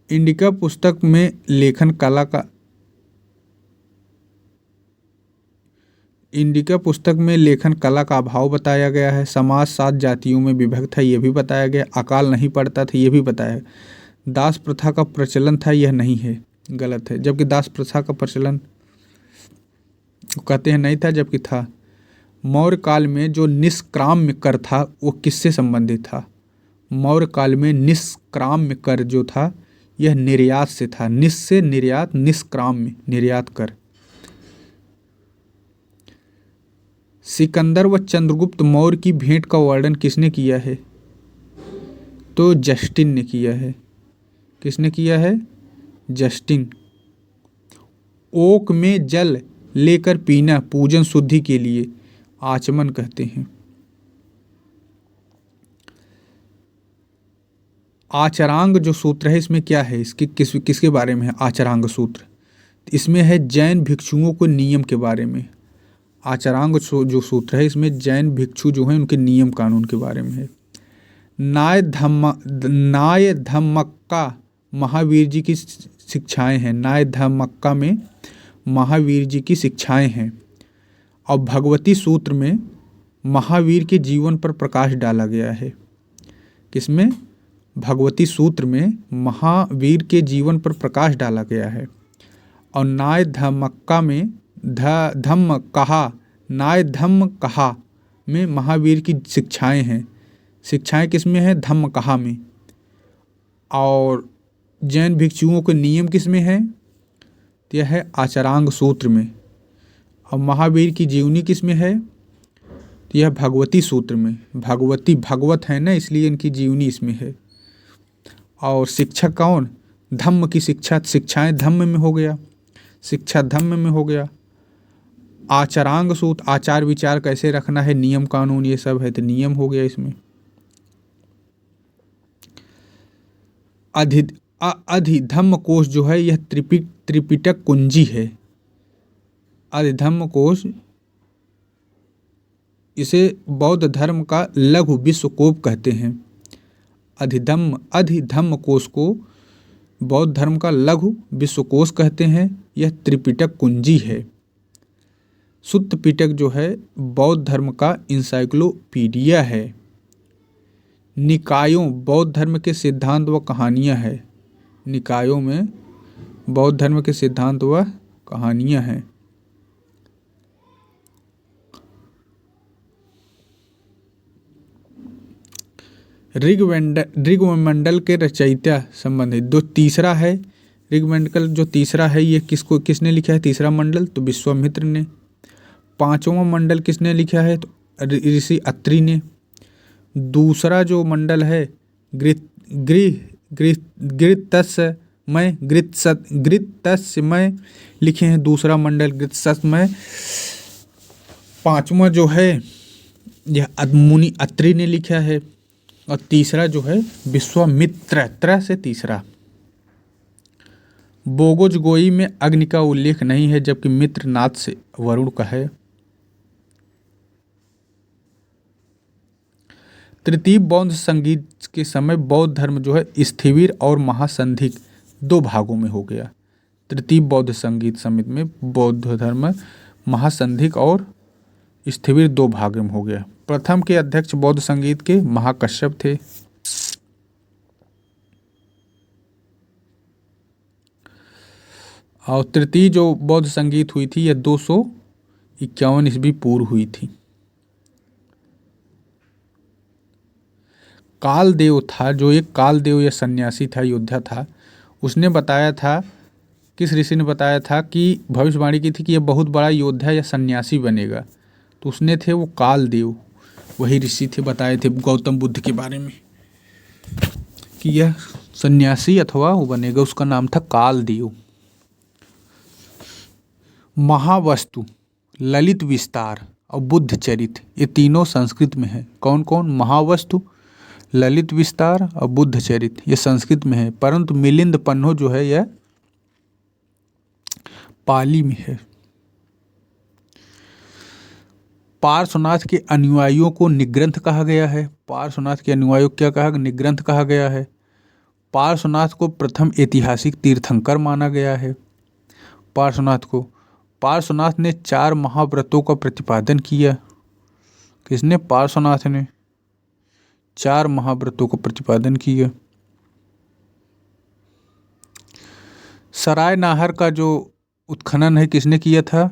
इंडिका पुस्तक में लेखन कला का अभाव बताया गया है। समाज 7 जातियों में विभक्त है, यह भी बताया गया। अकाल नहीं पड़ता था, यह भी बताया। दास प्रथा का प्रचलन था, यह नहीं है, गलत है। जबकि दास प्रथा का प्रचलन कहते हैं नहीं था, जबकि था। मौर्य काल में जो निष्क्राम्य कर था वो किससे संबंधित था? मौर्य काल में निष्क्राम्य कर जो था यह निर्यात से था। से निर्यात, निष्क्राम्य निर्यात कर। सिकंदर व चंद्रगुप्त मौर्य की भेंट का वर्णन किसने किया है? तो जस्टिन ने किया है। किसने किया है? जस्टिन। ओक में जल लेकर पीना पूजन शुद्धि के लिए आचमन कहते हैं। आचरांग जो सूत्र है इसमें क्या है? किसके बारे में है आचरांग सूत्र? इसमें है जैन भिक्षुओं को नियम के बारे में। आचरांग जो सूत्र है इसमें जैन भिक्षु जो हैं उनके नियम कानून के बारे में है। नाय धम्मक्का महावीर जी की शिक्षाएं हैं। नाय धम्मक्का में महावीर जी की शिक्षाएं हैं। और भगवती सूत्र में महावीर के जीवन पर प्रकाश डाला गया है। किसमें? भगवती सूत्र में महावीर के जीवन पर प्रकाश डाला गया है। और नाय धम्मक्का में नाय धम्म कहा में महावीर की शिक्षाएं हैं। शिक्षाएं किसमें है? धम्म कहा में। और जैन भिक्षुओं के नियम किसमें है? तो यह है आचरांग सूत्र में। और महावीर की जीवनी किसमें है? तो यह भगवती सूत्र में। भगवत है ना, इसलिए इनकी जीवनी इसमें है। और शिक्षक कौन? धम्म की शिक्षाएं धम्म में हो गया। शिक्षा धम्म में हो गया। आचरांग सूत्र, आचार विचार कैसे रखना है, नियम कानून ये सब है, तो नियम हो गया इसमें। अधिधम्म कोश जो है यह त्रिपिटक कुंजी है। अधिधम्म कोश, इसे बौद्ध धर्म का लघु विश्वकोश कहते हैं। अधिधम्म कोश को बौद्ध धर्म का लघु विश्वकोश कहते हैं। यह त्रिपिटक कुंजी है। सुत्त पिटक जो है बौद्ध धर्म का इंसाइक्लोपीडिया है। निकायों बौद्ध धर्म के सिद्धांत व कहानियाँ है। निकायों में बौद्ध धर्म के सिद्धांत व कहानियाँ हैं। ऋग्वेदमंडल के रचयिता संबंधित जो तीसरा है, ऋग्वेदमंडल जो तीसरा है, ये किसने लिखा है तीसरा मंडल, तो विश्वामित्र ने। पांचवा मंडल किसने लिखा है, तो ऋषि अत्रि ने। दूसरा जो मंडल है गृतस्मय लिखे हैं, दूसरा मंडल गृतस्मय। पांचवा जो है यह मुनि अत्रि ने लिखा है, और तीसरा जो है विश्वामित्र, त्र से तीसरा। बोगोज गोई में अग्नि का उल्लेख नहीं है, जबकि मित्रनाथ से वरुण का है। तृतीय बौद्ध संगीत के समय बौद्ध धर्म जो है स्थविर और महासंधिक दो भागों में हो गया। तृतीय बौद्ध संगीत समिति में बौद्ध धर्म महासंधिक और स्थविर दो भागों में हो गया। प्रथम के अध्यक्ष बौद्ध संगीत के महाकश्यप थे। और तृतीय जो बौद्ध संगीत हुई थी यह 251 ईस्वी पूर्व हुई थी। कालदेव था, जो एक कालदेव या सन्यासी था, योद्धा था, उसने बताया था, किस ऋषि ने बताया था कि भविष्यवाणी की थी कि यह बहुत बड़ा योद्धा या सन्यासी बनेगा, तो उसने थे वो कालदेव, वही ऋषि थे, बताए थे गौतम बुद्ध के बारे में कि यह सन्यासी अथवा वो बनेगा, उसका नाम था कालदेव। महावस्तु, ललित विस्तार और बुद्ध चरित, ये तीनों संस्कृत में है। कौन कौन? महावस्तु, ललित विस्तार और बुद्ध चरित, ये संस्कृत में है, परंतु मिलिंद पन्हो जो है यह पाली में है। पार्श्वनाथ के अनुयायियों को निग्रंथ कहा गया है। पार्श्वनाथ के अनुयायियों क्या कहा? निग्रंथ कहा गया है। पार्श्वनाथ को प्रथम ऐतिहासिक तीर्थंकर माना गया है। पार्श्वनाथ ने 4 महाव्रतों का प्रतिपादन किया। किसने? पार्श्वनाथ ने 4 महाव्रतों का प्रतिपादन किया। सराय नाहर का जो उत्खनन है किसने किया था?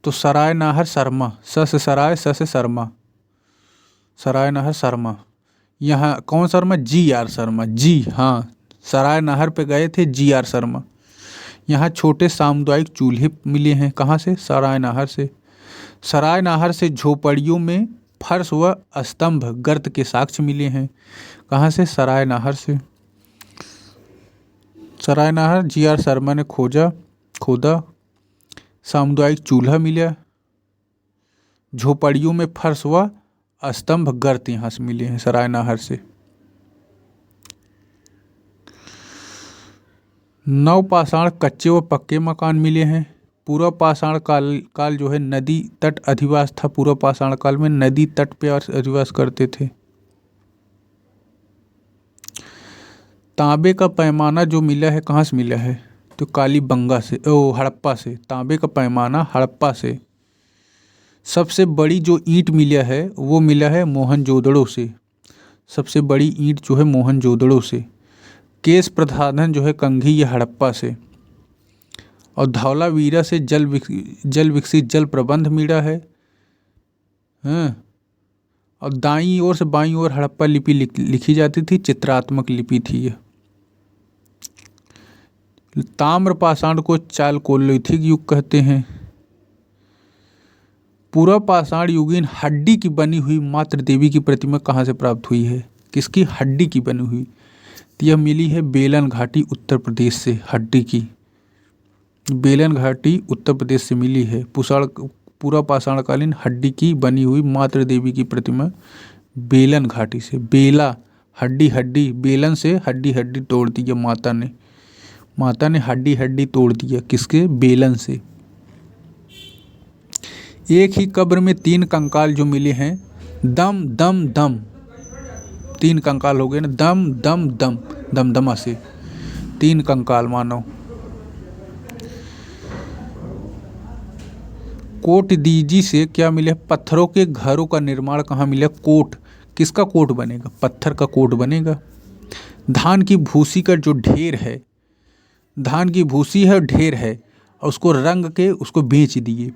तो सराय नाहर शर्मा, स से सराय, स से शर्मा, सराय नाहर शर्मा। यहाँ कौन शर्मा? GR शर्मा। जी हाँ, सराय नाहर पे गए थे GR शर्मा। यहाँ छोटे सामुदायिक चूल्हे मिले हैं। कहाँ से? सराय नाहर से। सराय नाहर से झोपड़ियों में फर्श व स्तंभ गर्त के साक्ष्य मिले हैं। कहाँ से? सराय नाहर से। सराय नाहर GR शर्मा ने खोदा। सामुदायिक चूल्हा मिला। झोपड़ियों में फर्श व स्तंभ गर्त यहाँ से मिले हैं, सराय नाहर से। नवपाषाण कच्चे व पक्के मकान मिले हैं। पूर्व पाषाण काल जो है नदी तट अधिवास था। पूर्व पाषाण काल में नदी तट पे अधिवास करते थे। तांबे का पैमाना जो मिला है कहाँ से मिला है? तो कालीबंगा से, हड़प्पा से। तांबे का पैमाना हड़प्पा से। सबसे बड़ी जो ईंट मिला है वो मिला है मोहनजोदड़ो से। सबसे बड़ी ईंट जो है मोहनजोदड़ो से। केश प्रसाधन जो है कंघी या हड़प्पा से। और धौलावीरा से जल विकसित जल प्रबंध मिला है। हाँ, और दाईं ओर से बाईं ओर हड़प्पा लिपि लिखी जाती थी, चित्रात्मक लिपि थी यह। ताम्र पाषाण को चालकोलिथिक युग कहते हैं। पूर्व पाषाण युगीन हड्डी की बनी हुई मातृ देवी की प्रतिमा कहाँ से प्राप्त हुई है? किसकी? हड्डी की बनी हुई। यह मिली है बेलन घाटी उत्तर प्रदेश से, हड्डी की। बेलन घाटी उत्तर प्रदेश से मिली है। पूरा पाषाणकालीन हड्डी की बनी हुई मातृ देवी की प्रतिमा बेलन घाटी से। बेला हड्डी हड्डी, बेलन से हड्डी हड्डी तोड़ दी है माता ने हड्डी हड्डी तोड़ दिया किसके? बेलन से। एक ही कब्र में 3 कंकाल जो मिले हैं, दम दम दम, 3 कंकाल हो गए ना, दम दम दम, दमदमा से 3 कंकाल मानव। कोट दीजी से क्या मिले? पत्थरों के घरों का निर्माण कहाँ मिला? कोट। किसका कोट बनेगा? पत्थर का कोट बनेगा। धान की भूसी का जो ढेर है, धान की भूसी है और ढेर है, और उसको रंग के उसको बेच दिए।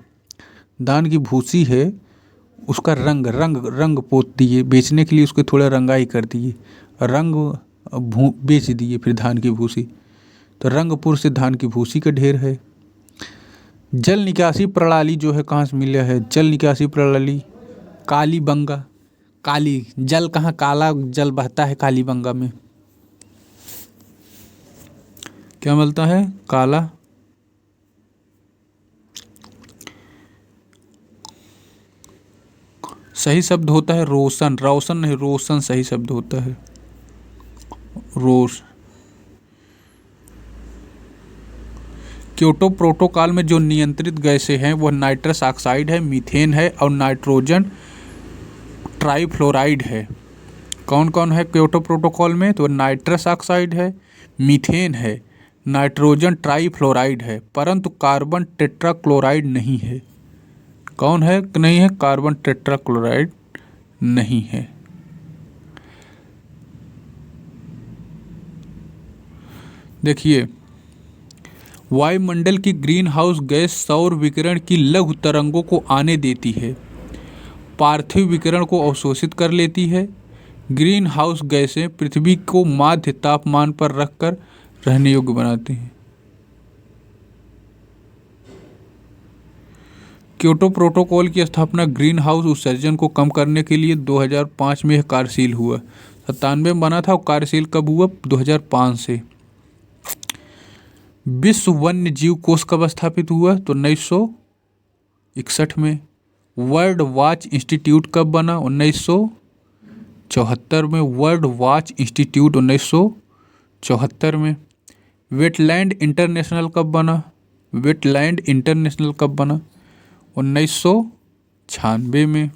धान की भूसी है, उसका रंग पोत दिए, बेचने के लिए उसको थोड़ा रंगाई कर दिए, रंग बेच दिए फिर धान की भूसी। तो रंगपुर से धान की भूसी का ढेर है। जल निकासी प्रणाली जो है कहाँ से मिला है? जल निकासी प्रणाली कालीबंगा। काली जल कहाँ? काला जल बहता है कालीबंगा में। क्या मिलता है? काला। सही शब्द होता है रोशन, रोशन नहीं, रोशन सही शब्द होता है, रोश। क्योटो प्रोटोकॉल में जो नियंत्रित गैसें हैं वह नाइट्रस ऑक्साइड है, मीथेन है और नाइट्रोजन ट्राइफ्लोराइड है। कौन कौन है क्योटो प्रोटोकॉल में? तो नाइट्रस ऑक्साइड है, मीथेन है, नाइट्रोजन ट्राइफ्लोराइड है, परंतु कार्बन टेट्राक्लोराइड नहीं है। कौन है? नहीं है, कार्बन टेट्राक्लोराइड नहीं है। देखिए, वायुमंडल की ग्रीन हाउस गैस सौर विकिरण की लघु तरंगों को आने देती है, पार्थिव विकिरण को अवशोषित कर लेती है। ग्रीन हाउस गैसें पृथ्वी को माध्य तापमान पर रखकर रहने योग्य बनाती हैं। क्योटो प्रोटोकॉल की स्थापना ग्रीन हाउस उत्सर्जन को कम करने के लिए 2005 में कार्यशील हुआ। 97 में बना था और कार्यशील कब हुआ? 2005 से। विश्व वन्य जीव कोष कब स्थापित हुआ? तो 1961 में। वर्ल्ड वॉच इंस्टीट्यूट कब बना? 1974 में। वर्ल्ड वॉच इंस्टीट्यूट 1974 में। वेटलैंड इंटरनेशनल कब बना? वेटलैंड इंटरनेशनल कब बना? 1996 में।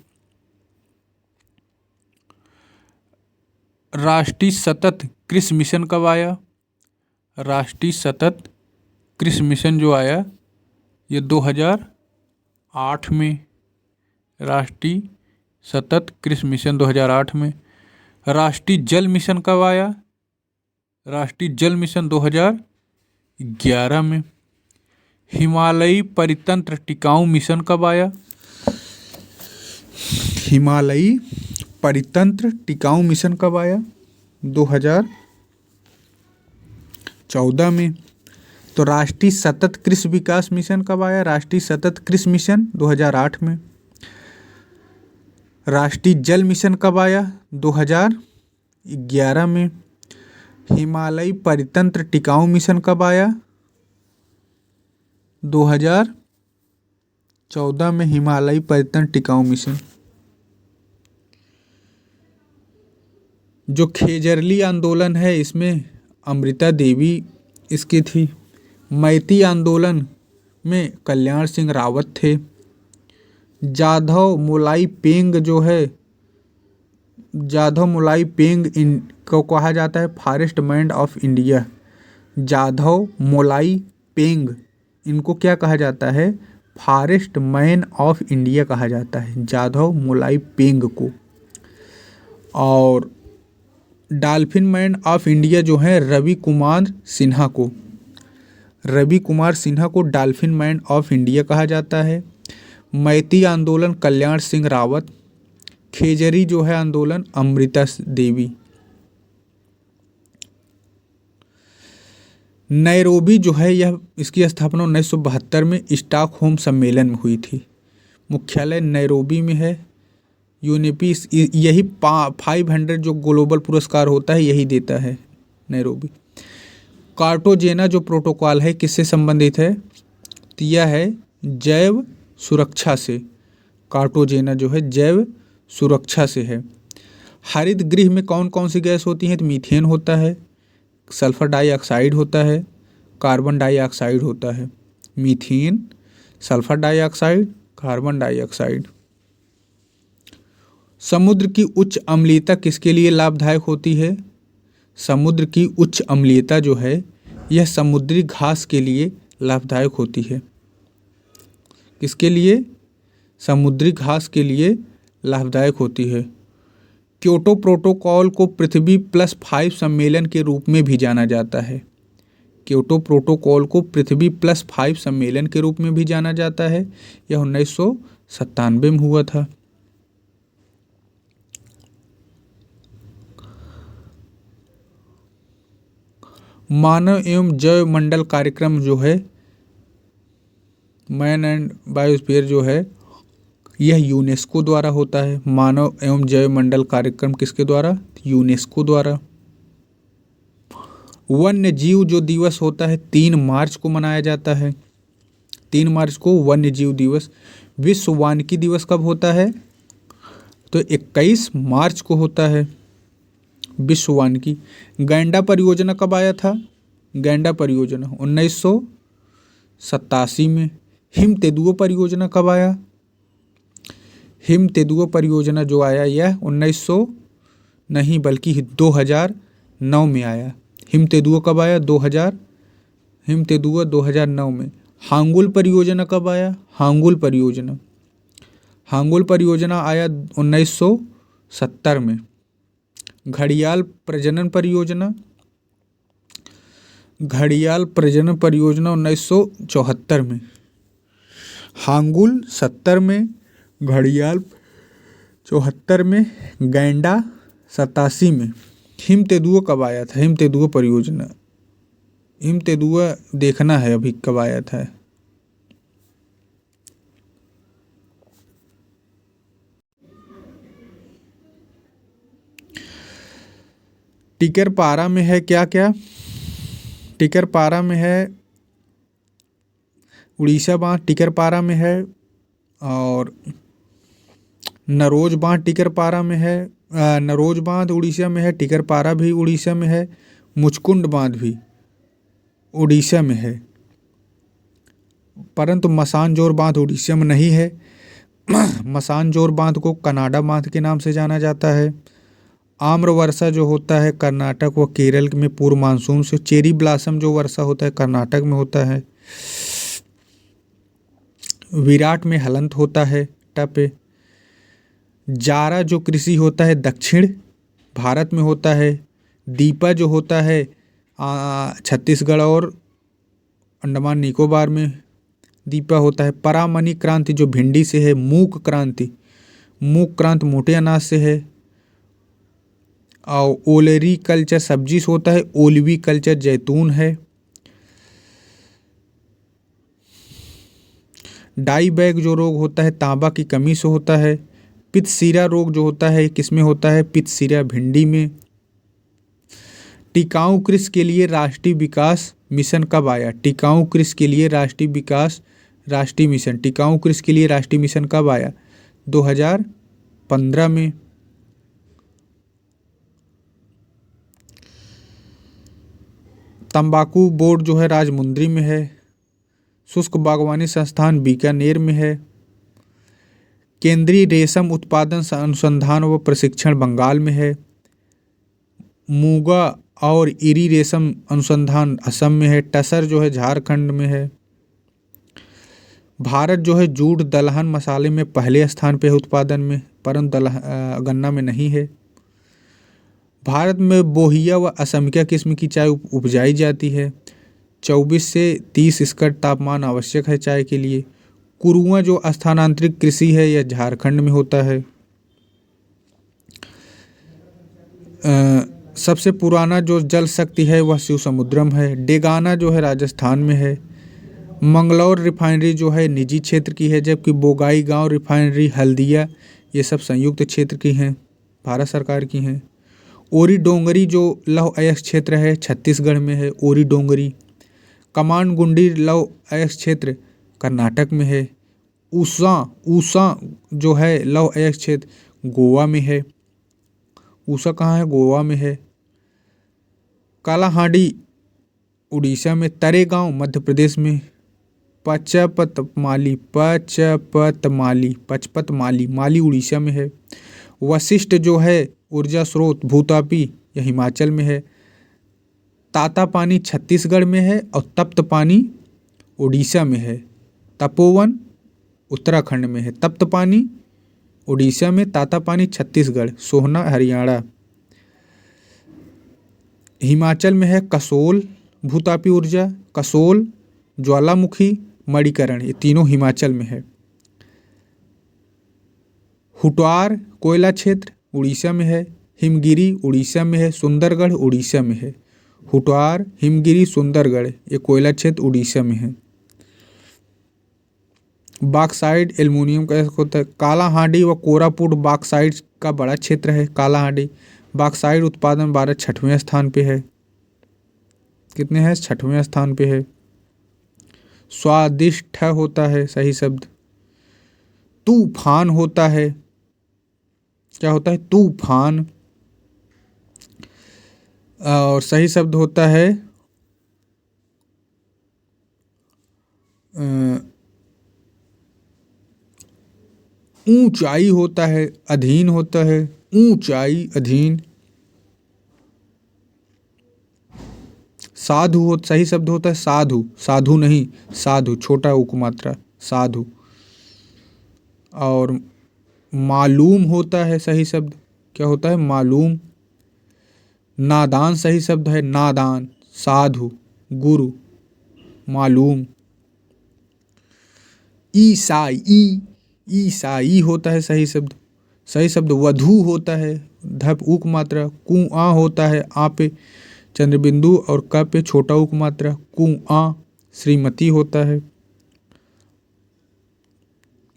राष्ट्रीय सतत कृषि मिशन कब आया? राष्ट्रीय सतत कृषि मिशन जो आया ये 2008 में। राष्ट्रीय सतत कृषि मिशन 2008 में। राष्ट्रीय जल मिशन कब आया? राष्ट्रीय जल मिशन 2011 में। हिमालयी परितंत्र टिकाऊ मिशन कब आया? हिमालयी परितंत्र टिकाऊ मिशन कब आया? 2014 में। तो राष्ट्रीय सतत कृषि विकास मिशन कब आया? राष्ट्रीय सतत कृषि मिशन 2008 में। राष्ट्रीय जल मिशन कब आया? 2011 में। हिमालयी परितंत्र टिकाऊ मिशन कब आया? 2014 में हिमालयी परितंत्र टिकाऊ मिशन। जो खेजरली आंदोलन है इसमें अमृता देवी इसकी थी। मैती आंदोलन में कल्याण सिंह रावत थे। जाधव मोलाई पेंग जो है, जाधव मोलाई पेंग को कहा जाता है forest man of India. Jadav Molai Payeng इनको क्या कहा जाता है? फॉरेस्ट मैन ऑफ इंडिया कहा जाता है जाधव मोलाई पेंग को। और डॉल्फिन मैन ऑफ इंडिया जो है रवि कुमार सिन्हा को। रवि कुमार सिन्हा को डॉल्फिन मैन ऑफ इंडिया कहा जाता है। मैती आंदोलन कल्याण सिंह रावत। खेजरी जो है आंदोलन अमृता देवी। नैरोबी जो है यह इसकी स्थापना 1972 में स्टॉकहोम सम्मेलन में हुई थी। मुख्यालय नैरोबी में है। यूनेपी यही 500 जो ग्लोबल पुरस्कार होता है यही देता है नैरोबी। कार्टाजेना जो प्रोटोकॉल है किससे संबंधित है? तो यह है जैव सुरक्षा से, कार्टोजेना जो है जैव सुरक्षा से है। हरित गृह में कौन कौन सी गैस होती है? तो मीथेन होता है, सल्फर डाइऑक्साइड होता है, कार्बन डाइऑक्साइड होता है। Methane, sulphur dioxide, carbon dioxide. समुद्र की उच्च अम्लीयता किसके लिए लाभदायक होती है? समुद्र की उच्च अम्लीयता जो है यह समुद्री घास के लिए लाभदायक होती है। किसके लिए? समुद्री घास के लिए लाभदायक होती है। क्योटो प्रोटोकॉल को पृथ्वी +5 सम्मेलन के रूप में भी जाना जाता है। क्योटो प्रोटोकॉल को पृथ्वी +5 सम्मेलन के रूप में भी जाना जाता है। यह 1997 में हुआ था। मानव एवं जैव मंडल कार्यक्रम जो है, मैन एंड बायोस्फीयर जो है, यह यूनेस्को द्वारा होता है। मानव एवं जैव मंडल कार्यक्रम किसके द्वारा? यूनेस्को द्वारा। वन्य जीव जो दिवस होता है 3 मार्च को मनाया जाता है। 3 मार्च को वन्य जीव दिवस। विश्व वानिकी दिवस कब होता है? तो 21 मार्च को होता है विश्व वानिकी। गैंडा परियोजना कब आया था? गैंडा परियोजना 1987 में। हिम तेंदुआ परियोजना कब आया? हिम तेंदुआ परियोजना जो आया यह 2009 में आया। हिम तेंदुआ कब आया? 2009 में। हांगुल परियोजना कब आया? हांगुल परियोजना आया 1970 में। घड़ियाल प्रजनन परियोजना 1974 में। हांगुल 70 में, घड़ियाल 74 में, गैंडा 87 में। हिम तेंदुआ कब आया था? हिम तेंदुआ परियोजना, हिम तेंदुआ देखना है अभी कब आया था। टिकरपारा में है क्या क्या? टिकरपारा में है उड़ीसा बांध, टिकरपारा में है। और नरोज बांध टिकरपारा में है। नरोज बांध उड़ीसा में है, टिकरपारा भी उड़ीसा में है, मुचकुंड बांध भी उड़ीसा में है। परंतु मसानजोर बांध उड़ीसा में नहीं है। मसानजोर बांध को कनाडा बांध के नाम से जाना जाता है। आम्र वर्षा जो होता है कर्नाटक व केरल में पूर्व मानसून से। चेरी ब्लॉसम जो वर्षा होता है कर्नाटक में होता है। विराट में हलंत होता है पे। जारा जो कृषि होता है दक्षिण भारत में होता है। दीपा जो होता है छत्तीसगढ़ और अंडमान निकोबार में दीपा होता है। परामनी क्रांति जो भिंडी से है। मूक क्रांति मोटे अनाज से है। और ओलेरी कल्चर सब्जी से होता है। ओलिवी कल्चर जैतून है। डाई बैग जो रोग होता है तांबा की कमी से होता है। पित्तसीरा रोग जो होता है किसमें होता है? पित्तसीरा भिंडी में। टिकाऊ कृषि के लिए राष्ट्रीय विकास मिशन कब आया? टिकाऊ कृषि के लिए राष्ट्रीय मिशन टिकाऊ कृषि के लिए राष्ट्रीय मिशन कब आया? 2015 में। तंबाकू बोर्ड जो है राजमुंद्री में है। शुष्क बागवानी संस्थान बीकानेर में है। केंद्रीय रेशम उत्पादन अनुसंधान व प्रशिक्षण बंगाल में है। मूंगा और इरी रेशम अनुसंधान असम में है। टसर जो है झारखंड में है। भारत जो है जूट दलहन मसाले में पहले स्थान पे है उत्पादन में, परंतु गन्ना में नहीं है। भारत में बोहिया व असमिया किस्म की चाय उपजाई जाती है। 24 से 30 स्कर तापमान आवश्यक है चाय के लिए। कुरुआ जो स्थानांतरित कृषि है यह झारखंड में होता है। सबसे पुराना जो जल शक्ति है वह शिव समुद्रम है। डेगाना जो है राजस्थान में है। मंगलौर रिफाइनरी जो है निजी क्षेत्र की है, जबकि बोगाई गांव रिफाइनरी हल्दिया ये सब संयुक्त क्षेत्र की हैं, भारत सरकार की हैं। ओरी डोंगरी जो लौह अयस्क क्षेत्र है छत्तीसगढ़ में है। ओरी डोंगरी। कमांड गुंडी लौह अयस्क क्षेत्र कर्नाटक में है। ऊषा ऊषा जो है लौह अयस्क क्षेत्र गोवा में है। ऊषा कहाँ है? गोवा में है। कालाहांडी उड़ीसा में। तरेगांव मध्य प्रदेश में। पचपतमाली माली उड़ीसा में है। वशिष्ठ जो है ऊर्जा स्रोत भूतापी, यह हिमाचल में है। तातापानी छत्तीसगढ़ में है और तप्त पानी उड़ीसा में है। तपोवन उत्तराखंड में है। तप्त पानी उड़ीसा में, तातापानी छत्तीसगढ़, सोहना हरियाणा। हिमाचल में है कसोल भूतापी ऊर्जा, कसोल, ज्वालामुखी, मणिकरण, ये तीनों हिमाचल में है। हुटवार कोयला क्षेत्र उड़ीसा में है। हिमगिरी उड़ीसा में है। सुंदरगढ़ उड़ीसा में है। हुटवार, हिमगिरी, सुंदरगढ़ ये कोयला क्षेत्र उड़ीसा में है। बॉक्साइट एल्युमिनियम का होता है। कालाहांडी व कोरापुट बॉक्साइट का बड़ा क्षेत्र है। कालाहांडी बॉक्साइट उत्पादन भारत 6वें स्थान पे है। कितने हैं? 6वें स्थान पे है। स्वादिष्ट होता है सही शब्द। तूफान होता है। क्या होता है? तूफान। और सही शब्द होता है ऊंचाई होता है। अधीन होता है। ऊंचाई, अधीन। साधु हो सही शब्द होता है साधु। साधु नहीं, साधु, छोटा उपमात्रा, साधु। और मालूम होता है सही शब्द। क्या होता है? मालूम। नादान सही शब्द है नादान। साधु, गुरु, मालूम। ईसाई, ईसाई होता है सही शब्द। सही शब्द वधू होता है। धप उक मात्रा। कुआं होता है आ पे चंद्रबिंदु और क पे छोटा उक मात्रा। कुआं। श्रीमती होता है।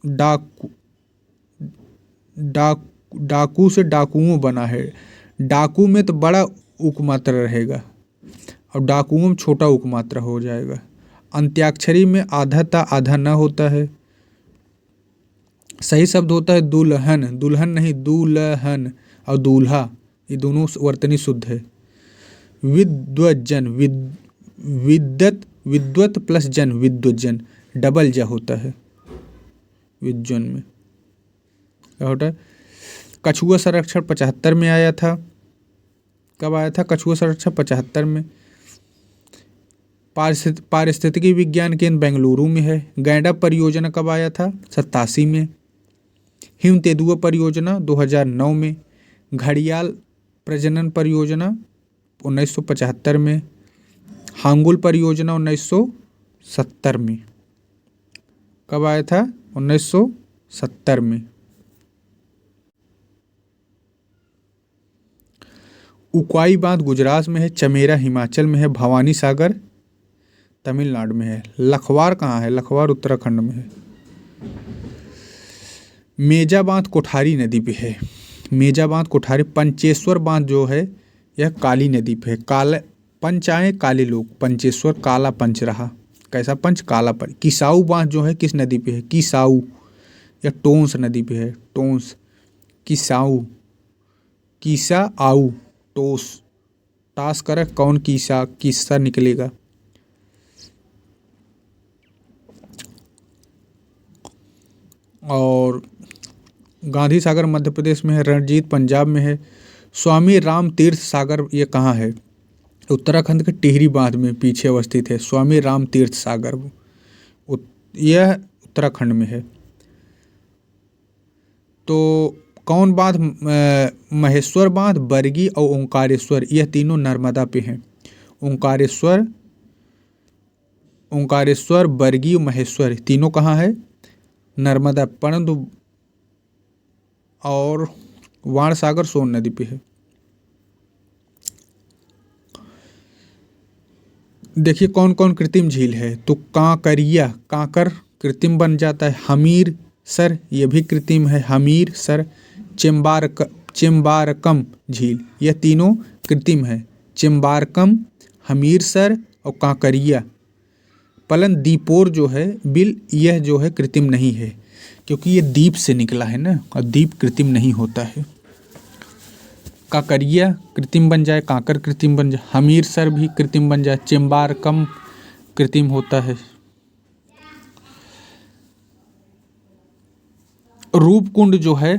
डाकू, डाकू से डाकुओं बना है। डाकू में तो बड़ा उपमात्रा रहेगा और डाकुओं में छोटा उपमात्रा हो जाएगा। अंत्याक्षरी में आधा ता आधा न होता है। सही शब्द होता है दुल्हन। दुल्हन नहीं, दुल्हन। और दूल्हा, ये दोनों वर्तनी शुद्ध है। विद्वजन, विद्वत, विद्वत प्लस जन, विद्वजन, डबल ज होता है विद्वजन में। क्या होता है? कछुआ संरक्षण 75 में आया था। कब आया था कछुआ संरक्षण? 75 में। पारिस्थितिकी विज्ञान केंद्र बेंगलुरु में है। गैंडा परियोजना कब आया था? 87 में। हिम तेंदुआ परियोजना 2009 में। घड़ियाल प्रजनन परियोजना 1975 में। हांगुल परियोजना 1970 में। कब आया था? 1970 में। उकाई बांध गुजरात में है। चमेरा हिमाचल में है। भवानी सागर तमिलनाडु में है। लखवार कहाँ है? लखवार उत्तराखंड में है। मेजा बांध कोठारी नदी पे है। मेजा बांध कोठारी। पंचेश्वर बांध जो है यह काली नदी पे है। काला पंच आए काले लोग, पंचेश्वर काला पंच रहा। कैसा पंच? काला पंच। किसाऊ बांध जो है किस नदी पे है? किसाऊ या टोंस नदी पे है। टोंस, किसाऊ, किसा आऊ, टोस, टास कर कौन किसा, किस्सा निकलेगा। और गांधी सागर मध्य प्रदेश में है। रणजीत पंजाब में है। स्वामी राम तीर्थ सागर ये कहाँ है? उत्तराखंड के टिहरी बांध में पीछे अवस्थित है। स्वामी राम तीर्थ सागर यह उत्तराखंड में है। तो कौन बांध? महेश्वर बांध, बरगी और ओंकारेश्वर, यह तीनों नर्मदा पे हैं। ओंकारेश्वर, ओंकारेश्वर, बरगी और महेश्वर तीनों कहाँ है? नर्मदा। परंतु और वाण सागर सोन नदी पे है। देखिए कौन कौन कृत्रिम झील है। तो कांकरिया, कांकर कृत्रिम बन जाता है। हमीर सर ये भी कृत्रिम है। हमीर सर। चेम्बारकम झील, यह तीनों कृत्रिम है। चेम्बारकम, हमीर सर और कांकरिया। फलन दीपोर जो है बिल, यह जो है कृत्रिम नहीं है, क्योंकि ये दीप से निकला है ना, और दीप कृत्रिम नहीं होता है। काकरिया कृत्रिम बन जाए, काकर कृत्रिम बन जाए, हमीरसर भी कृत्रिम बन जाए, चेम्बारकम कृत्रिम होता है। रूपकुंड जो है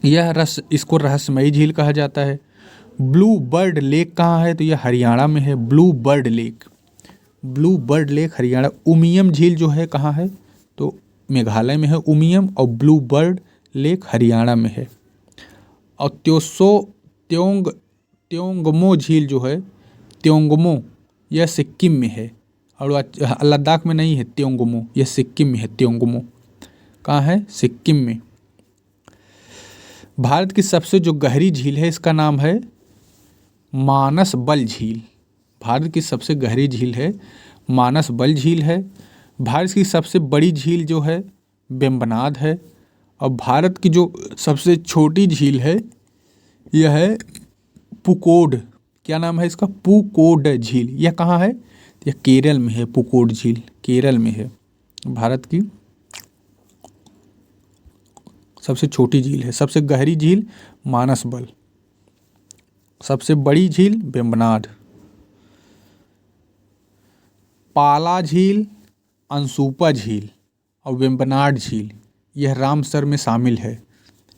यह इसको रहस्यमयी झील कहा जाता है। ब्लू बर्ड लेक कहाँ है, तो यह हरियाणा में है। Blue bird lake, blue bird lake Haryana. Umiam झील जो है कहाँ है, तो मेघालय में है उमियम, और ब्लू बर्ड लेक हरियाणा में है। और त्योंगमो झील जो है, त्योंगमो, यह सिक्किम में है, और लद्दाख में नहीं है त्योंगमो, यह सिक्किम में है। त्योंगमो कहाँ है, सिक्किम में। भारत की सबसे जो गहरी झील है इसका नाम है मानसबल झील। भारत की सबसे गहरी झील है मानसबल झील है। भारत की सबसे बड़ी झील जो है वेम्बनाड है। और भारत की जो सबसे छोटी झील है यह है पुकोड। क्या नाम है इसका, पुकोड झील। यह कहाँ है, यह केरल में है। पुकोड झील केरल में है। भारत की सबसे छोटी झील है। सबसे गहरी झील मानसबल, सबसे बड़ी झील वेम्बनाड। पाला झील, अंसुपा झील और वेम्बनाड झील यह रामसर में शामिल है।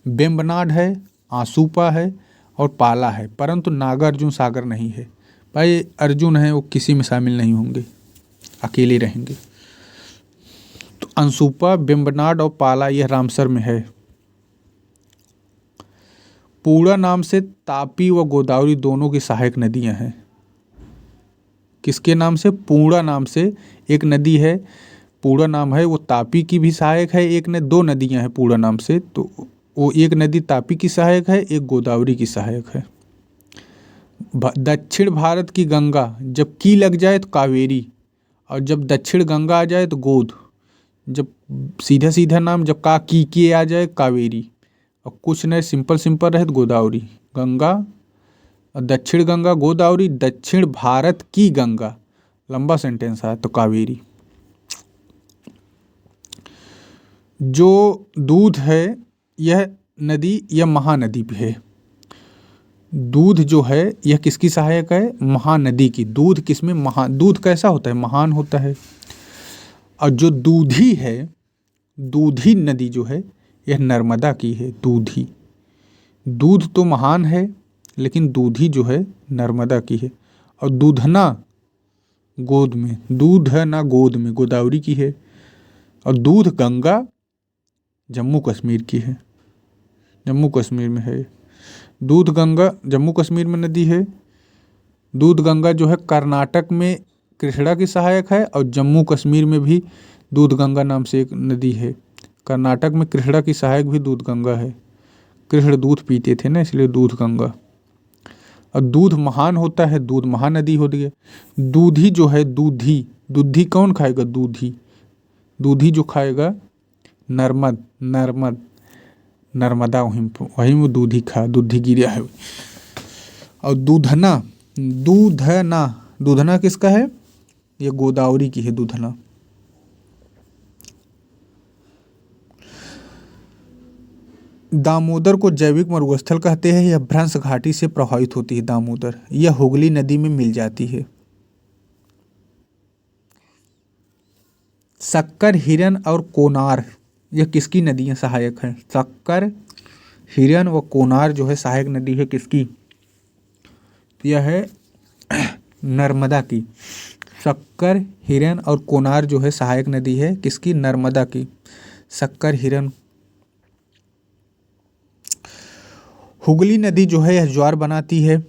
वेम्बनाड है, आंसुपा है और पाला है, परंतु नागार्जुन सागर नहीं है। भाई अर्जुन है वो किसी में शामिल नहीं होंगे, अकेले रहेंगे। तो अंसुपा, वेम्बनाड और पाला यह रामसर में है। पूर्णा नाम से तापी व गोदावरी दोनों की सहायक नदियां हैं। किसके नाम से, पूर्णा नाम से एक नदी है, पूर्णा नाम है, वो तापी की भी सहायक है। एक ने दो नदियां हैं पूर्णा नाम से, तो वो एक नदी तापी की सहायक है, एक गोदावरी की सहायक है। दक्षिण भारत की गंगा जब की लग जाए तो कावेरी, और जब दक्षिण गंगा आ जाए तो गोद। जब सीधा सीधा नाम जब का की आ जाए कावेरी, और कुछ नए सिंपल सिंपल रहे तो गोदावरी। गंगा, दक्षिण गंगा गोदावरी, दक्षिण भारत की गंगा, लंबा सेंटेंस है तो कावेरी। जो दूध है यह नदी, यह महानदी भी है। दूध जो है यह किसकी सहायक है, महानदी की। दूध किसमें, दूध कैसा होता है, महान होता है। और जो दूधी है, दूधी नदी जो है यह नर्मदा की है। दूधी, दूध तो महान है लेकिन दूधी जो है नर्मदा की है। और दूधना गोद में, दूध है ना गोद में, गोदावरी की है। और दूध गंगा जम्मू कश्मीर की है, जम्मू कश्मीर में है। दूध गंगा जम्मू कश्मीर में नदी है। दूध गंगा जो है कर्नाटक में कृष्णा की सहायक है, और जम्मू कश्मीर में भी दूध गंगा नाम से एक नदी है। कर्नाटक में कृष्णा की सहायक भी दूध गंगा है। कृष्ण दूध पीते थे ना, इसलिए दूध गंगा। और दूध महान होता है, दूध महानदी होती है। दूधी जो है, दूधी, दूधी कौन खाएगा, दूधी, दूधी जो खाएगा नर्मदा, वहीं वो दूधी दूधी गिरा है। और दूधना, दूधना किसका है, ये गोदावरी की है दूधना। दामोदर को जैविक मरुस्थल कहते हैं। यह भ्रंश घाटी से प्रभावित होती है। दामोदर यह हुगली नदी में मिल जाती है। सक्कर, हिरन और कोनार यह किसकी नदियां सहायक हैं। सक्कर, हिरन व कोनार जो है सहायक नदी है किसकी, यह है नर्मदा की। सक्कर, हिरन और कोनार जो है सहायक नदी है किसकी, नर्मदा की। सक्कर, हिरन। हुगली नदी जो है यह ज्वार बनाती है।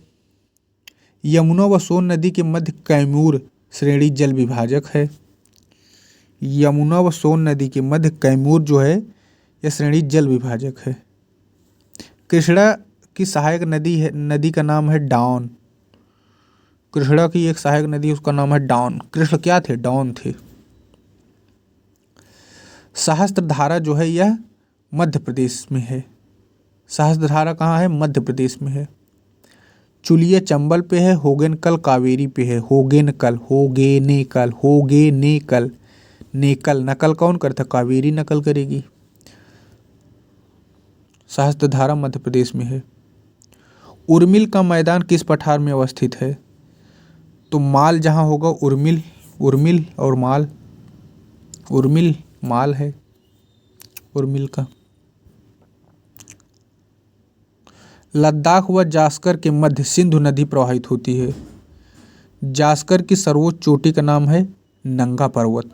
यमुना व सोन नदी के मध्य कैमूर श्रेणी जल विभाजक है। यमुना व सोन नदी के मध्य कैमूर जो है यह श्रेणी जल विभाजक है। कृष्णा की सहायक नदी है, नदी का नाम है डॉन। कृष्णा की एक सहायक नदी उसका नाम है डॉन। कृष्ण क्या थे, डॉन थे। सहस्त्रधारा जो है यह मध्य प्रदेश में है। सहस्त्रधारा कहाँ है, मध्य प्रदेश में है। चुलिया चंबल पे है, होगेनकल कावेरी पे है। होगेनकल, होगेनेकल, होगेनेकल, नेकल नकल कौन करता? कावेरी नकल करेगी। सहस्त्रधारा मध्य प्रदेश में है। उर्मिल का मैदान किस पठार में अवस्थित है? तो माल जहाँ होगा उर्मिल, उर्मिल और माल, उर्मिल माल है उर्मिल का। लद्दाख व जास्कर के मध्य सिंधु नदी प्रवाहित होती है। जास्कर की सर्वोच्च चोटी का नाम है नंगा पर्वत।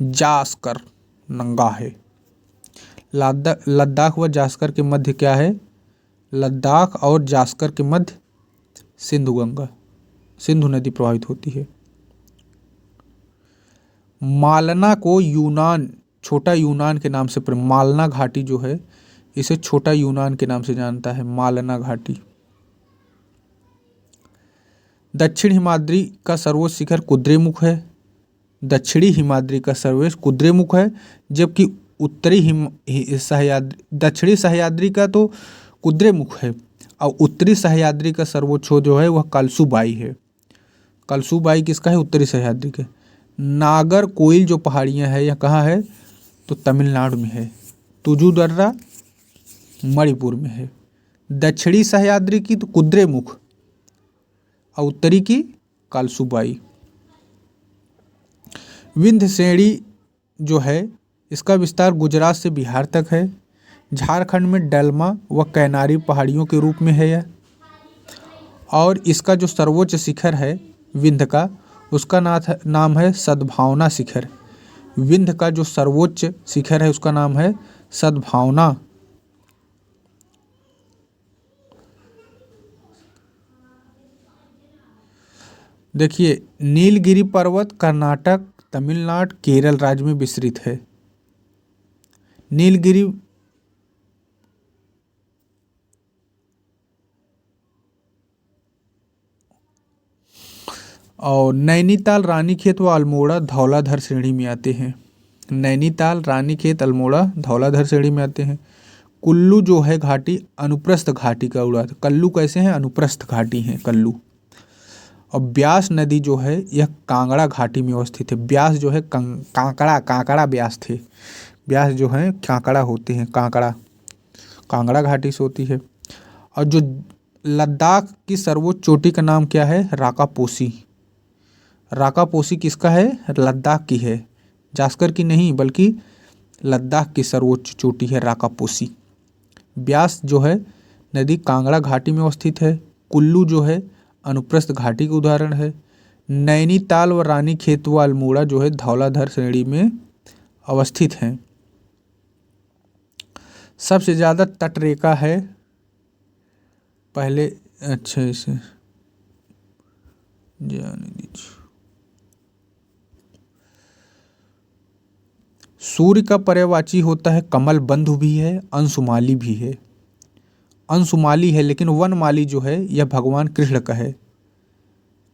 जास्कर नंगा है। लद्दाख व जास्कर के मध्य क्या है? लद्दाख और जास्कर के मध्य सिंधु नदी प्रवाहित होती है। मालना को यूनान, छोटा यूनान के नाम से मालना घाटी जो है इसे छोटा यूनान के नाम से जानता है, मालना घाटी। दक्षिण हिमाद्री का सर्वोच्च शिखर कुद्रेमुख है। दक्षिणी हिमाद्री का सर्वोच्च कुद्रेमुख है, जबकि दक्षिणी सह्याद्री का तो कुद्रेमुख है और उत्तरी सह्याद्री का सर्वोच्च जो है वह कलसुबाई है। कलसुबाई किसका है? उत्तरी सह्याद्री का। नागरकोइल जो पहाड़ियाँ हैं यह कहाँ है? तो तमिलनाडु में है। तुजू दर्रा मणिपुर में है। दक्षिणी सह्याद्री की तो कुद्रेमुख और उत्तरी की कलसुबाई। विंध्य श्रेणी जो है इसका विस्तार गुजरात से बिहार तक है। झारखंड में डलमा व कैनारी पहाड़ियों के रूप में है यह। और इसका जो सर्वोच्च शिखर है विंध्य का, उसका नाम है सद्भावना शिखर। विंध्य का जो सर्वोच्च शिखर है उसका नाम है सद्भावना। देखिए, नीलगिरी पर्वत कर्नाटक, तमिलनाडु, केरल राज्य में विस्तृत है। नीलगिरी और नैनीताल, रानीखेत व अल्मोड़ा धौलाधर श्रेणी में आते हैं। नैनीताल, रानीखेत, अल्मोड़ा धौलाधर श्रेणी में आते हैं। कुल्लू जो है घाटी अनुप्रस्थ घाटी का उड़ा, कल्लू कैसे हैं? अनुप्रस्थ घाटी हैं कल्लू। और ब्यास नदी जो है यह कांगड़ा घाटी में अवस्थित है। ब्यास जो है कांकड़ा ब्यास थे। ब्यास जो है कांकड़ा होते हैं, कांगड़ा घाटी से होती है। और जो लद्दाख की सर्वोच्च चोटी का नाम क्या है? राकापोसी। राकापोसी किसका है? लद्दाख की है, जास्कर की नहीं बल्कि लद्दाख की सर्वोच्च चोटी है राकापोसी। ब्यास जो है नदी कांगड़ा घाटी में अवस्थित है। कुल्लू जो है अनुप्रस्थ घाटी का उदाहरण है। नैनीताल व रानीखेत व अल्मोड़ा जो है धौलाधर श्रेणी में अवस्थित हैं। सबसे ज़्यादा तटरेखा है पहले, अच्छा इसे जाने दीजिए। सूर्य का पर्यायवाची होता है कमल बंधु भी है, अंशुमाली भी है। अंशुमाली है लेकिन वनमाली जो है यह भगवान कृष्ण का है।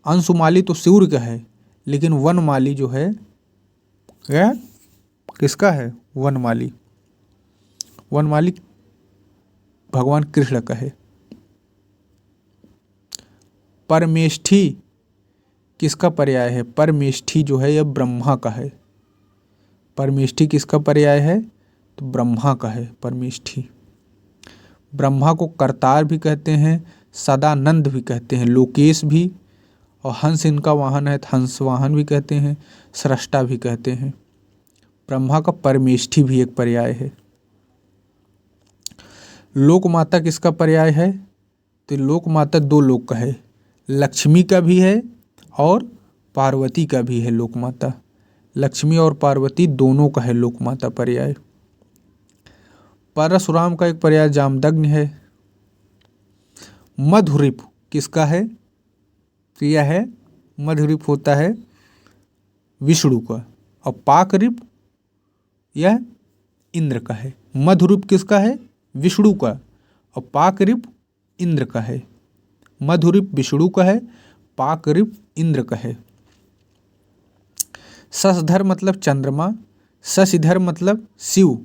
अंशुमाली तो सूर्य का है लेकिन वनमाली जो है क्या किसका है? वनमाली, वनमाली भगवान कृष्ण का है। परमेष्ठी किसका पर्याय है? परमेष्ठी जो है यह ब्रह्मा का है। परमेष्ठी किसका पर्याय है? तो ब्रह्मा का है परमेष्ठी। ब्रह्मा को करतार भी कहते हैं, सदानंद भी कहते हैं, लोकेश भी, और हंस इनका वाहन है तो हंस वाहन भी कहते हैं, सृष्टा भी कहते हैं। ब्रह्मा का परमेष्ठी भी एक पर्याय है। लोक माता किसका पर्याय है? तो लोक माता दो लोक का है, लक्ष्मी का भी है और पार्वती का भी है। लोक माता लक्ष्मी और पार्वती दोनों का है लोक माता पर्याय। परशुराम का एक पर्याय जामदग्नि है। मधुरिप किसका है? तो यह है मधुरिप होता है विष्णु का, और पाकरिप यह इंद्र का है। मधुरिप किसका है? विष्णु का, और पाकरिप इंद्र का है। मधुरिप विष्णु का है, पाकरिप इंद्र का है। शशधर मतलब चंद्रमा, शशिधर मतलब शिव,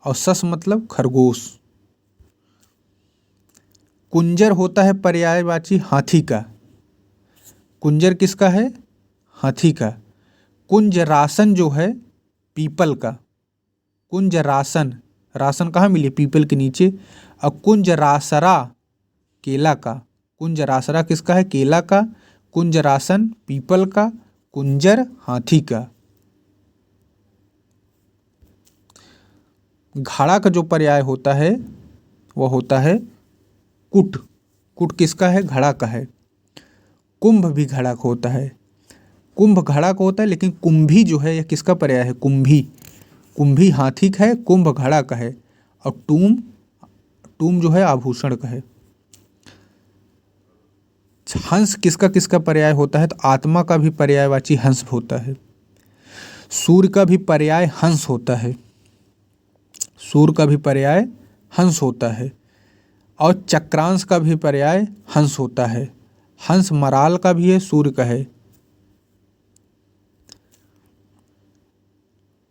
और शश मतलब खरगोश। कुंजर होता है पर्यायवाची हाथी का। कुंजर किसका है? हाथी का। कुंजरासन जो है पीपल का। कुंजरासन, रासन कहाँ मिले? पीपल के नीचे। और कुंजरासरा केला का। कुंजरासरा किसका है? केला का। कुंजरासन पीपल का। कुंजर हाथी का। घड़ा का जो पर्याय होता है वह होता है कुट। कुट किसका है? घड़ा का है। कुंभ भी घड़ा का होता है। कुंभ घड़ा का होता है, लेकिन कुंभी जो है यह किसका पर्याय है? कुंभी। कुंभी हाथी का है, कुंभ घड़ा का है। और टूम, टूम जो है आभूषण का है। हंस किसका किसका पर्याय होता है? तो आत्मा का भी पर्यायवाची हंस होता है। सूर्य का भी पर्याय हंस होता है। सूर्य का भी पर्याय हंस होता है। और चक्रांश का भी पर्याय हंस होता है। हंस मराल का भी है, सूर्य का है।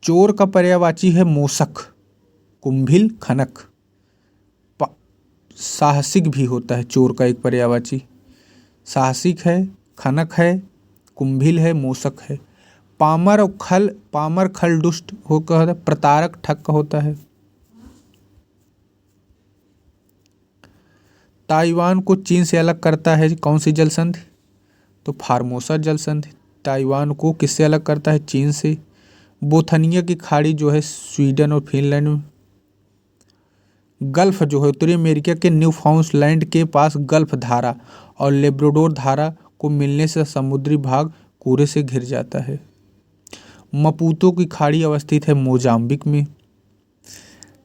चोर का पर्यायवाची है मूषक, कुंभिल, खनक। साहसिक भी होता है चोर का एक पर्यायवाची। साहसिक है, खनक है, कुंभिल है, मूषक है। पामर और खल, पामर खल दुष्ट होकर प्रतारक ठग का होता है। ताइवान को चीन से अलग करता है कौन सी जल संधि? तो फार्मोसा जल संधि ताइवान को किससे अलग करता है? चीन से। बोथनिया की खाड़ी जो है स्वीडन और फिनलैंड में। गल्फ जो है उत्तरी अमेरिका के न्यूफाउंडलैंड के पास गल्फ धारा और लेब्राडोर धारा को मिलने से समुद्री भाग कोरे से घिर जाता है। मपूतो की खाड़ी अवस्थित है मोजाम्बिक में।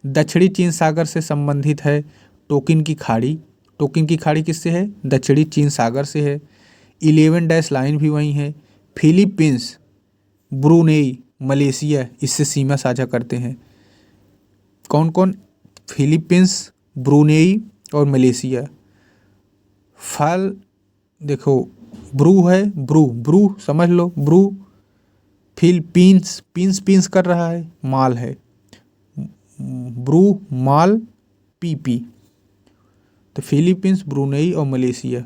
दक्षिणी चीन सागर से संबंधित है टोकिन की खाड़ी। टोकिन की खाड़ी किससे है? दक्षिणी चीन सागर से है। 11 डैश लाइन भी वहीं है। फिलीपींस, ब्रुनेई, मलेशिया इससे सीमा साझा करते हैं। कौन कौन? फिलीपींस, ब्रुनेई और मलेशिया। फल देखो, ब्रू है, ब्रू ब्रू समझ लो, ब्रू। फिलीपींस, पिंस पिंस कर रहा है, माल है। ब्रू माल पीपी। तो फिलीपींस, ब्रुनेई और मलेशिया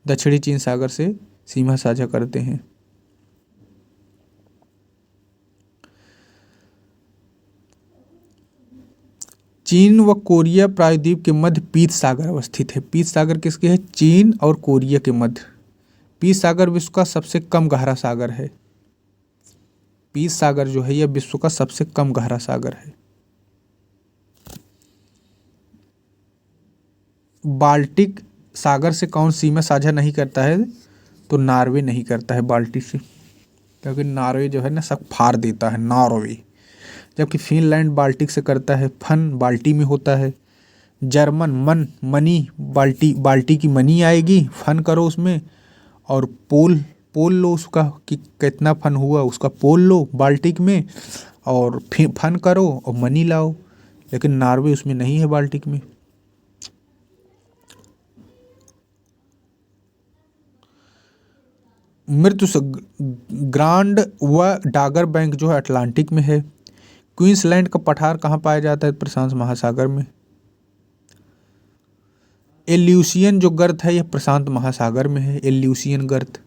दक्षिणी चीन सागर से सीमा साझा करते हैं। चीन व कोरिया प्रायद्वीप के मध्य पीत सागर अवस्थित है। पीत सागर किसके है? चीन और कोरिया के मध्य। पीत सागर विश्व का सबसे कम गहरा सागर है। पीत सागर जो है यह विश्व का सबसे कम गहरा सागर है। बाल्टिक सागर से कौन सीमा साझा नहीं करता है? तो नॉर्वे नहीं करता है बाल्टिक से, क्योंकि नॉर्वे जो है ना सब फाड़ देता है, नॉर्वे। जबकि फिनलैंड बाल्टिक से करता है। फन बाल्टी में होता है। जर्मन मन, मनी, बाल्टी, बाल्टी की मनी आएगी, फन करो उसमें। और पोल, पोल लो उसका कि कितना फन हुआ, उसका पोल लो बाल्टिक में और फन करो और मनी लाओ। लेकिन नॉर्वे उसमें नहीं है बाल्टिक में। मृत्यु ग्रांड व डागर बैंक जो है अटलांटिक में है। क्वींसलैंड का पठार कहाँ पाया जाता है? प्रशांत महासागर में। एल्यूसियन जो गर्त है यह प्रशांत महासागर में है, एल्यूसियन गर्त।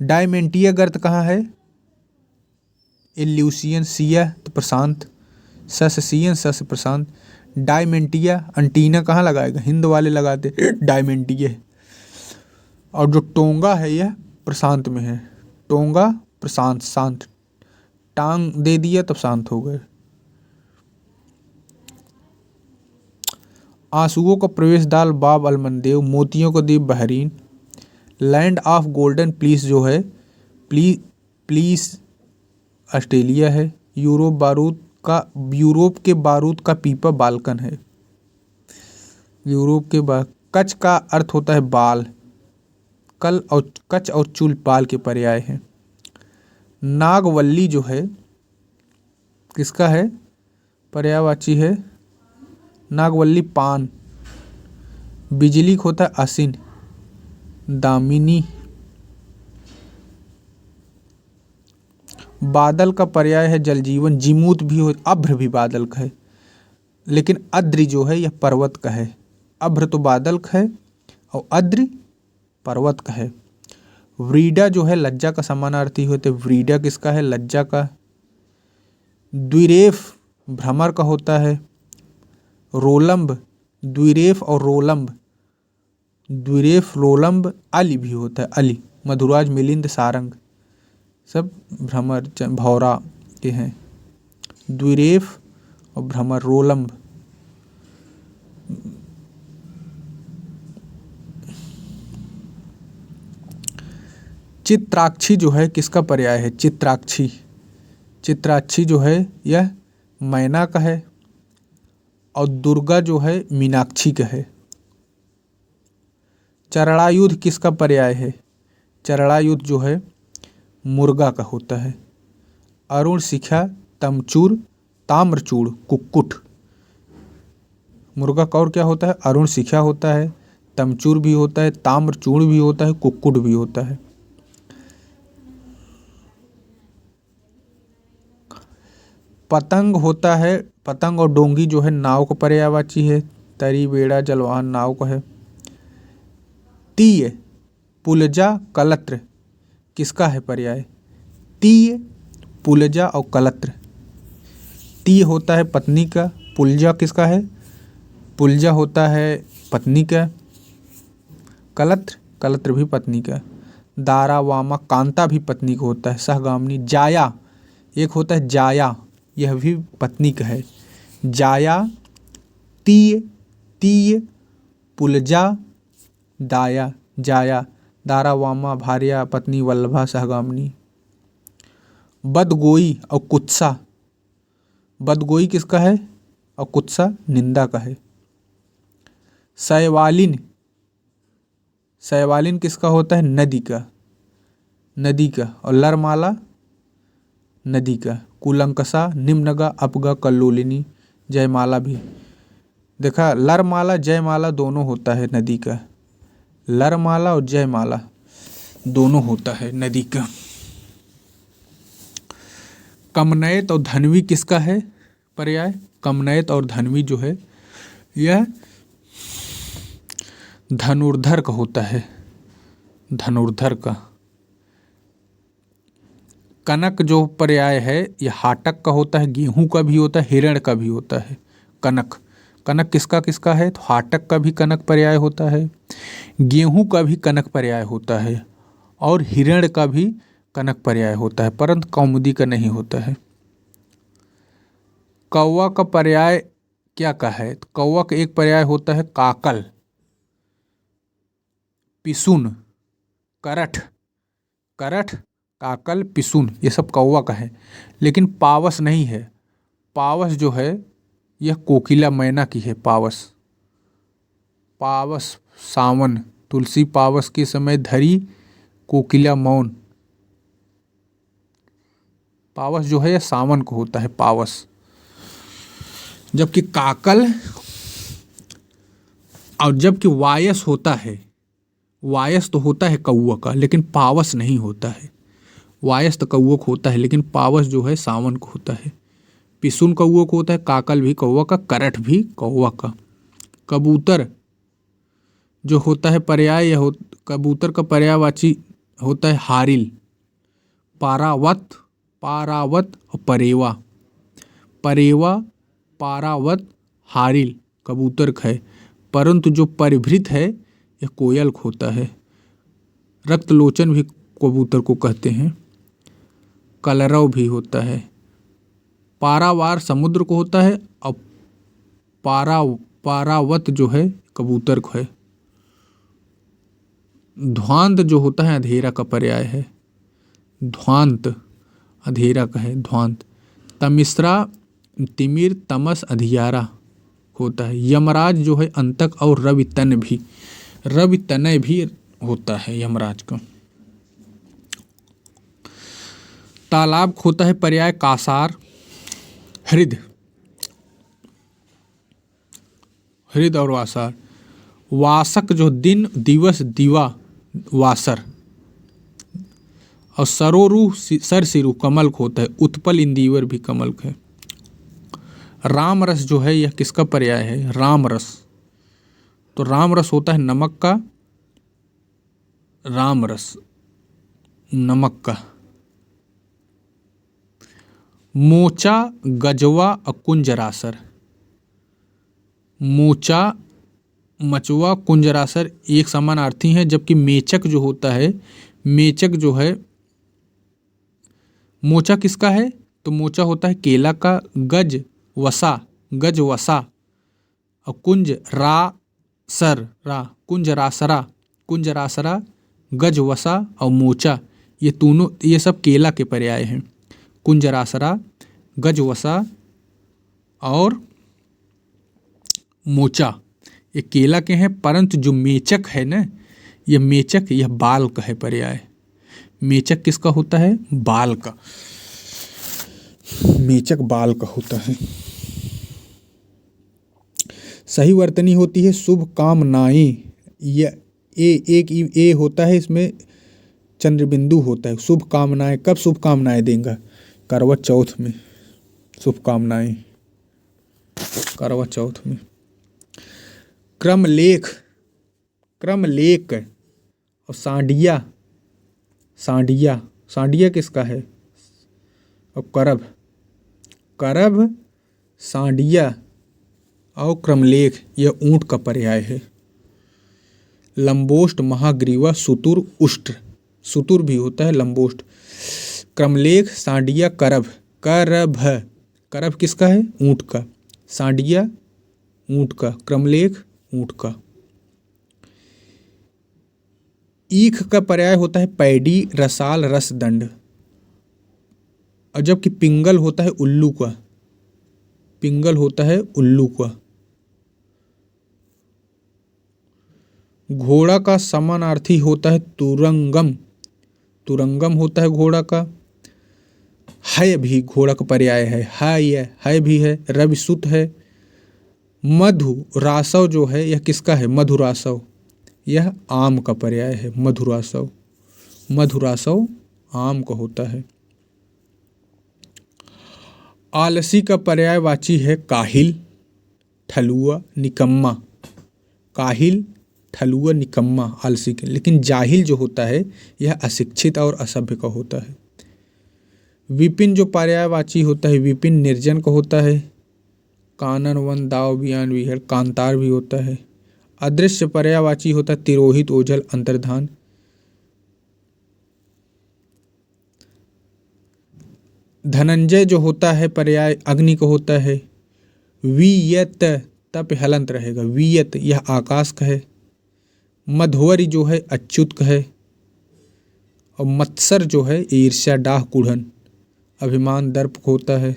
डायमेंटिया गर्त कहाँ है? एल्यूसियन, सिया तो प्रशांत, ससियन सस प्रशांत। डायमेंटिया, अंटीना कहाँ लगाएगा? हिंद वाले लगाते डायमेंटिया। और जो टोंगा है यह प्रशांत में है। टोंगा प्रशांत, शांत। टांग दे दिया तब शांत हो गए। आंसुओं का प्रवेश द्वार बाब अलमंदेव, मोतियों का द्वीप Bahrain. Land of golden please जो है प्लीस ऑस्ट्रेलिया है। यूरोप के बारूद का पीपा बाल्कन है। यूरोप के कच्छ का अर्थ होता है बाल। कच्छ और चूल बाल के पर्याय हैं। नागवल्ली जो है किसका है? पर्यायवाची है नागवल्ली पान। बिजली को होता है आसिन, दामिनी। बादल का पर्याय है जल जीवन, जिमूत भी हो, अभ्र भी बादल का है। लेकिन अद्रि जो है यह पर्वत का है। अभ्र तो बादल का है और अद्रि पर्वत का है। व्रीडा जो है लज्जा का समानार्थी होते, व्रीडा किसका है? लज्जा का। द्विरेफ भ्रमर का होता है। रोलंब, द्विरेफ और रोलंब, द्विरेफ रोलंब अली भी होता है, अली। मधुराज मिलिंद सारंग सब भ्रमर भौरा के हैं। द्विरेफ और भ्रमर रोलंब। चित्राक्षी जो है किसका पर्याय है? चित्राक्षी, चित्राक्षी जो है यह मैना का है और दुर्गा जो है मीनाक्षी का है। चरणायुध किसका पर्याय है? चरणायुध जो है मुर्गा का होता है। अरुण शिखा, तमचूर, ताम्रचूड़, कुक्कुट। मुर्गा का और क्या होता है? अरुण शिखा होता है, तमचूर भी होता है, ताम्रचूड़ भी होता है, कुक्कुट भी होता है। पतंग होता है, पतंग और डोंगी जो है नाव का पर्यायवाची है। तरी, बेड़ा, जलवाहन नाव का है। तीय, पुलजा, कलत्र किसका है पर्याय? तीय, पुलजा और कलत्र। तीय होता है पत्नी का, पुलजा किसका है? पुलजा होता है पत्नी का। कलत्र, कलत्र भी पत्नी का। दारा, वामा, कांता भी पत्नी का होता है। सहगामिनी, जाया एक होता है जाया, यह भी पत्नी का है। जाया, तीय, तीय, पुलजा, दाया, जाया, दारा, वामा, भार्या, पत्नी, वल्लभा, सहगामिनी। बदगोई और कुत्सा, बदगोई किसका है और कुत्सा निंदा का है। शैवालिन, शैवालिन किसका होता है? नदी का, नदी का। और लरमाला नदी का। कुलंकसा, निम्नगा, अपगा, कल्लोलिनी, जयमाला भी। देखा, लरमाला जयमाला दोनों होता है नदी का। लरमाला और जयमाला दोनों होता है नदी का। कमनैत और धनवी किसका है पर्याय? कमनैत और धनवी जो है यह धनुर्धर का होता है, धनुर्धर का। कनक जो पर्याय है यह हाटक का होता है, गेहूं का भी होता है, हिरण का भी होता है। कनक, कनक किसका किसका है? तो हाटक का भी कनक पर्याय होता है, गेहूं का भी कनक पर्याय होता है और हिरण का भी कनक पर्याय होता है, परंतु कौमुदी का नहीं होता है। कौवा का पर्याय क्या का है? तो कौवा का एक पर्याय होता है काकल, पिसुन, करठ, करठ, काकल, पिसुन, ये सब कौवा का है। लेकिन पावस नहीं है। पावस जो है यह कोकिला मैना की है। पावस, पावस सावन, तुलसी पावस के समय धरी कोकिला मौन। पावस जो है यह सावन को होता है पावस। जबकि काकल और जबकि वायस होता है, वायस तो होता है कौवा का लेकिन पावस नहीं होता है। वायस तो कौवा को होता है लेकिन पावस जो है सावन को होता है। पिसुन कौवा को होता है, काकल भी कौवा का, करठ भी कौवा का। कबूतर जो होता है पर्याय, कबूतर का पर्यायवाची होता है हारिल। पारावत, पारावत और परेवा, परेवा, पारावत, हारिल कबूतर का है। परंतु जो परिभृत है यह कोयल को होता है। रक्तलोचन भी कबूतर को कहते हैं। कलरव भी होता है। पारावार समुद्र को होता है और पारावत जो है कबूतर को है। ध्वांत जो होता है अंधेरा का पर्याय है। ध्वांत अंधेरा का है, ध्वांत। तमिश्रा, तिमिर, तमस, अधियारा होता है। यमराज जो है अंतक और रवितन भी, रवितनय भी होता है यमराज का। तालाब होता है पर्याय कासार, हृद, हृद और वासार। वासक जो दिन, दिवस, दिवा, वासर। और सरोरु, सरसिरु कमल को होता है। उत्पल इंदिवर भी कमल का है। राम रस जो है यह किसका पर्याय है? राम रस, तो राम रस होता है नमक का, राम रस नमक का। मोचा, गजवा और कुंजरासर। मोचा, मचुआ, कुंजरासर एक समानार्थी हैं, जबकि मेचक जो होता है, मेचक जो है, मोचा किसका है? तो मोचा होता है केला का, गज वसा, गज वसा, और कुंज रासर, रा कुंज रासरा, कुंज रासरा, गज वसा और मोचा, ये तीनों, ये सब केला के पर्याय हैं। कुंज रासरा, गज वसा और मोचा ये केला के हैं, परंतु जो मेचक है ना, यह मेचक, यह बाल का है पर्याय। मेचक किसका होता है? बाल का। मेचक बाल का होता है। सही वर्तनी होती है शुभ कामनाएं। यह ए होता है, इसमें चंद्रबिंदु होता है। शुभ कामनाएं, कब शुभ कामनाएं देंगे? करवा चौथ में शुभ कामनाएं, करवा चौथ में। क्रमलेख, क्रमलेख और सांडिया, सांडिया, सांडिया किसका है? और करभ, करभ, सांडिया और क्रमलेख यह ऊंट का पर्याय है। लंबोष्ट, महाग्रीवा, सुतुर, उष्ट्र, सुतुर भी होता है लंबोष्ट। क्रमलेख, सांडिया, करभ, करभ, करभ किसका है? ऊंट का। सांडिया ऊंट का, क्रमलेख ऊंट का। ईख का पर्याय होता है पैडी, रसाल, रसदंड, और जबकि पिंगल होता है उल्लू का, पिंगल होता है उल्लू का। घोड़ा का समानार्थी होता है तुरंगम, तुरंगम होता है घोड़ा का। है भी घोड़ा का पर्याय है, है भी है, रवि सुत है। मधु रासव जो है यह किसका है? मधुरासव, यह आम का पर्याय है। मधुरासव, मधुरासव आम का होता है। आलसी का पर्यायवाची है काहिल, ठलुआ, निकम्मा। काहिल, ठलुआ, निकम्मा आलसी के। लेकिन जाहिल जो होता है यह अशिक्षित और असभ्य का होता है। विपिन जो पर्यायवाची होता है, विपिन निर्जन का होता है। कानन, वन, दाव, बियान, विहर, कांतार भी होता है। अदृश्य पर्यायवाची होता है तिरोहित, ओझल, अंतर्धान। धनंजय जो होता है पर्याय अग्नि का होता है। वियत, तप हलंत रहेगा, वियत यह आकाश का है। मधुवरी जो है अच्युत का है। और मत्सर जो है ईर्ष्या, डाह, कुढ़न, अभिमान, दर्प को होता है।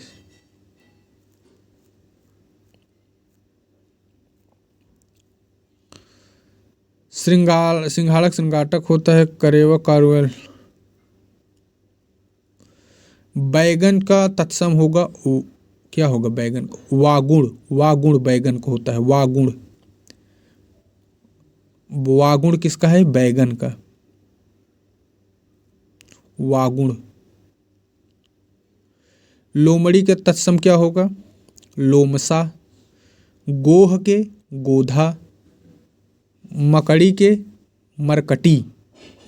श्रृंगार, सिंघाड़क, श्रृंगाटक होता है। करेवा, कारुएल। बैगन का तत्सम होगा, क्या होगा बैगन का? वागुण, वागुण बैगन को होता है। वागुण, वागुण किसका है? बैगन का, वागुण। लोमड़ी का तत्सम क्या होगा? लोमसा। गोह के गोधा, मकड़ी के मरकटी,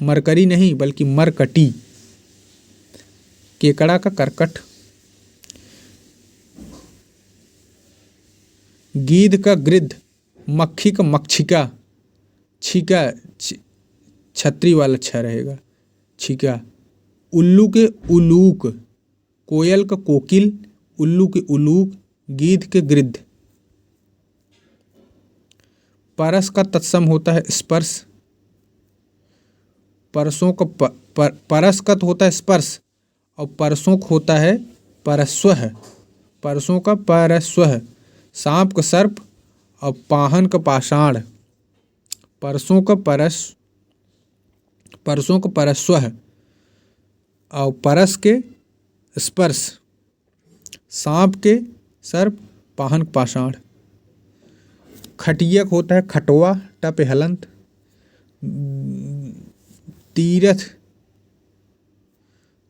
मरकरी नहीं बल्कि मरकटी। केकड़ा का करकट। गीध का गृद्ध, मक्खी का मक्षिका, छीका, छतरी वाला छ रहेगा, छीका। उल्लू के उलूक, कोयल का कोकिल, उल्लू के उलूक, गीध के गृद्ध। परस का तत्सम होता है स्पर्श। परसों का परस का तो होता है स्पर्श, और परसों का होता है परस्वह, परसों का परस्वह। सांप का सर्प और पाहन का पाषाण। परसों का परस, परसों का परस्वह और परस के स्पर्श। सांप के सर्प, पाहन का पाषाण। खटियक होता है खटवा, टप हलंत। तीरथ,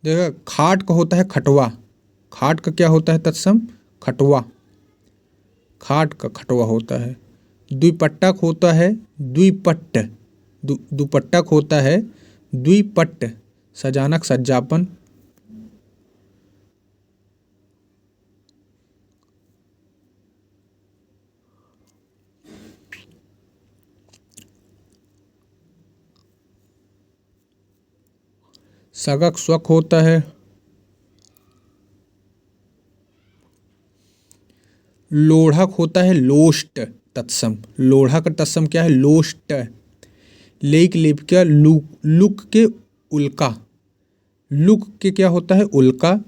देखा खाट का होता है खटवा। खाट का क्या होता है तत्सम? खटवा, खाट का खटवा होता है। द्विपट्टक होता है द्विपट्ट, दुपट्टक होता है द्विपट्ट, सजानक सज्जापन। सगक स्वक होता है लोढ़क होता है लोष्ट तत्सम। लोढ़ा का तत्सम क्या है? लोष्ट। लेक लिपिका लुक के उल्का, लुक के क्या होता है? उल्का।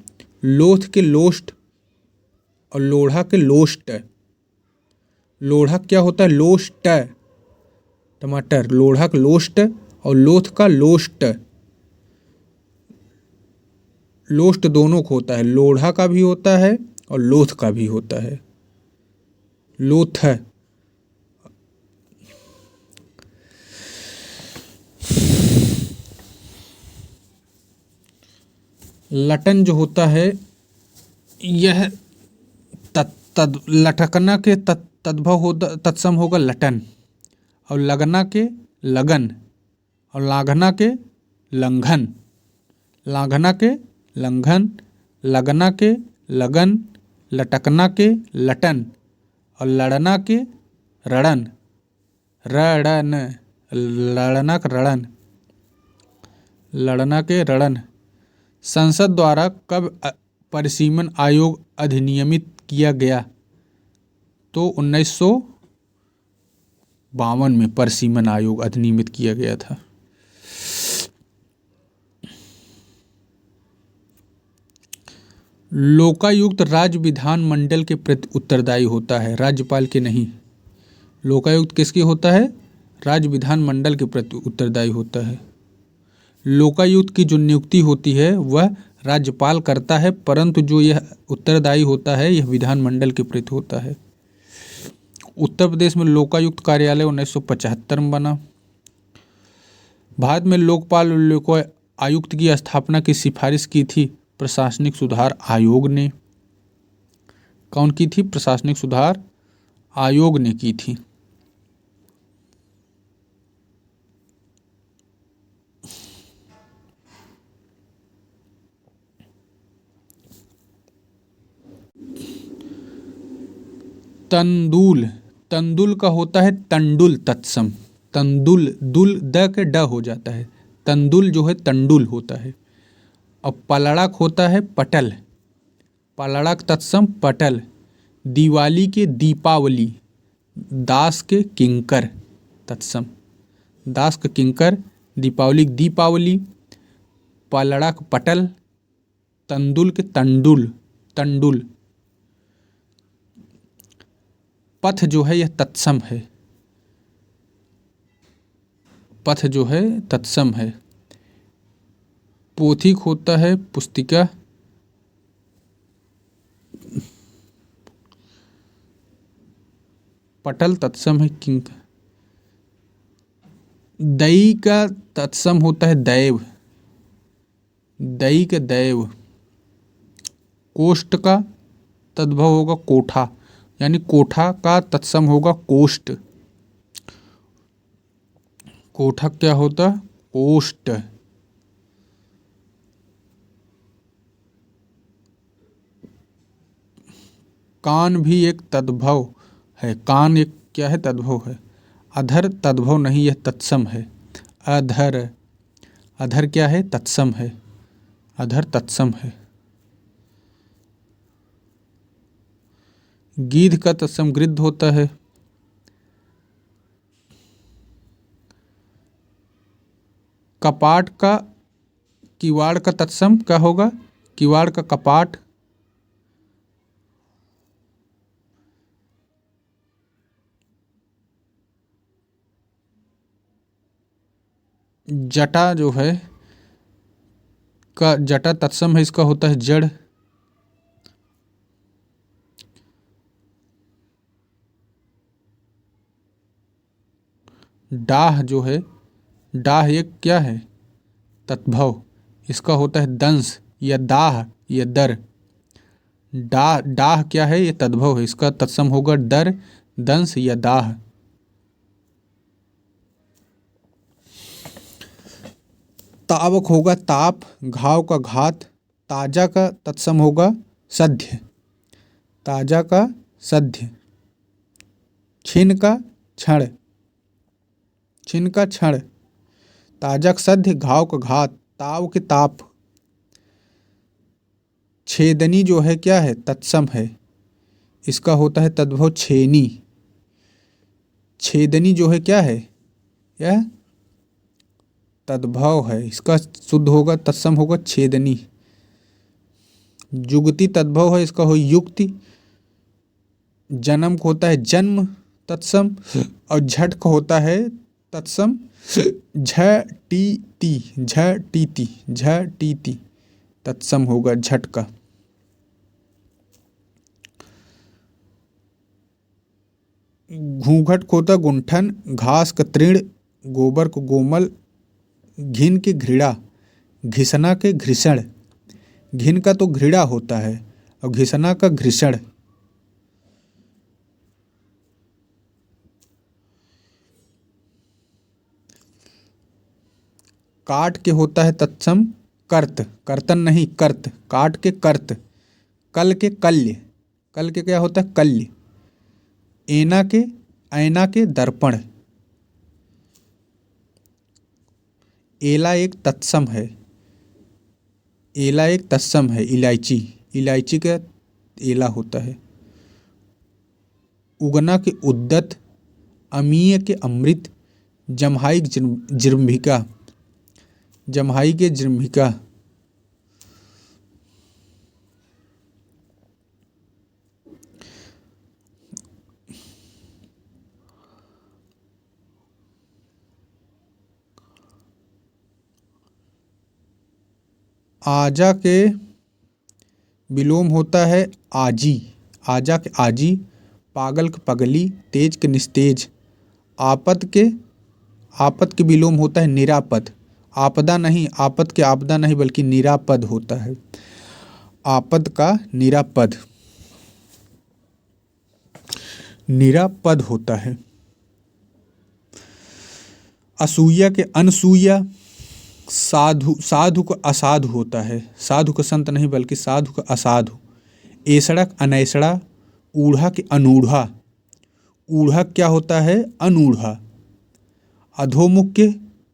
लोथ के लोष्ट और लोढ़ा के लोष्ट। लोढ़ा क्या होता है? लोष्ट, टमाटर। लोढ़ा का लोष्ट और लोथ का लोष्ट। लोष्ट दोनों को होता है, लोढ़ा का भी होता है और लोथ का भी होता है। लोथ। लटन जो होता है यह लटकना के तद्भव होता, तत्सम होगा लटन। और लगना के लगन, और लाघना के लंघन। लाघना के लंघन, लगना के लगन, लटकना के लटन और लड़ना के रणन। रणन, लड़ना का रणन, लड़ना के रणन। संसद द्वारा कब परिसीमन आयोग अधिनियमित किया गया? तो 1952 में परिसीमन आयोग अधिनियमित किया गया था। लोकायुक्त राज्य विधानमंडल के प्रति उत्तरदायी होता है, राज्यपाल के नहीं। लोकायुक्त किसके होता है? राज्य विधानमंडल के प्रति उत्तरदायी होता है। लोकायुक्त की जो नियुक्ति होती है वह राज्यपाल करता है, परंतु जो यह उत्तरदायी होता है यह विधानमंडल के प्रति होता है। उत्तर प्रदेश में लोकायुक्त कार्यालय 1975 में बना। भारत में लोकपाल और लोक आयुक्त की स्थापना की सिफारिश की थी प्रशासनिक सुधार आयोग ने। कौन की थी? प्रशासनिक सुधार आयोग ने की थी। तंदुल, तंदुल का होता है तंडुल तत्सम। तंदुल, दुल द के ड हो जाता है। तंदुल जो है तंडुल होता है। और पलड़क होता है पटल। पलड़क तत्सम पटल। दिवाली के दीपावली, दास के किंकर तत्सम। दास के किंकर, दीपावली दीपावली, पलड़क पटल, तंदुल के तंडुल तंडुल। पथ जो है यह तत्सम है, पथ जो है तत्सम है। पोथिक होता है पुस्तिका। पटल तत्सम है किंग। दई का तत्सम होता है दैव, दई का दैव। कोष्ठ का तद्भव होगा कोठा, यानी कोठा का तत्सम होगा कोष्ठ। कोठा क्या होता? कोष्ठ। कान भी एक तद्भव है। कान एक क्या है? तद्भव है। अधर तद्भव नहीं, यह तत्सम है। अधर, अधर क्या है? तत्सम है। अधर तत्सम है। गीध का तत्सम गृद्ध होता है। कपाट का किवाड़ का तत्सम क्या होगा? किवाड़ का कपाट। जटा जो है का जटा तत्सम है, इसका होता है जड़। डाह जो है, डाह एक क्या है? तद्भव, इसका होता है दंश या दाह या दर। डाह, डाह क्या है? ये तद्भव है, इसका तत्सम होगा दर, दंश या दाह। तावक होगा ताप, घाव का घात, ताजा का तत्सम होगा सध्य, ताजा का सध्य, छिन का क्षण, छिन का क्षण, ताजा का सध्य, घाव का घात, ताव के ताप, छेदनी जो है क्या है, तत्सम है, इसका होता है तद्भव छेनी, छेदनी जो है क्या है, यह तद्भव है, इसका शुद्ध होगा तत्सम होगा छेदनी। जुगति तद्भव है, इसका हो युक्ति। जन्म को होता है जन्म तत्सम, और झट का होता है तत्सम झटीति, झटीति, झटीति तत्सम होगा झट का। घूंघट को होता गुंठन, घास का तृण, गोबर को गोमल, घिन के घृणा, घिसना के घृषण, घिन का तो घृणा होता है और घिसना का घृषण। काट के होता है तत्सम कर्त, कर्तन नहीं कर्त, काट के कर्त, कल के कल्य, कल के क्या होता है कल्य, ऐना के ऐना के दर्पण, एला एक तत्सम है, एला एक तत्सम है, इलायची, इलायची का एला होता है। उगना के उद्दत, अमीय के अमृत, जम्हाई की जृंभिका, जम्हाई के जृंभिका। आजा के विलोम होता है आजी, आजा के आजी, पागल के पगली, तेज के निस्तेज, आपद के विलोम होता है निरापद, आपदा नहीं, आपद के आपदा नहीं बल्कि निरापद होता है, आपद का निरापद, निरापद होता है। असूया के अनसूया, साधु, साधु का असाधु होता है, साधु का संत नहीं बल्कि साधु का असाधु। ऐसड़ा अनैसड़ा, ऊढ़ा के अनूढ़ा, ऊढ़ा क्या होता है अनूढ़ा। अधोमुख के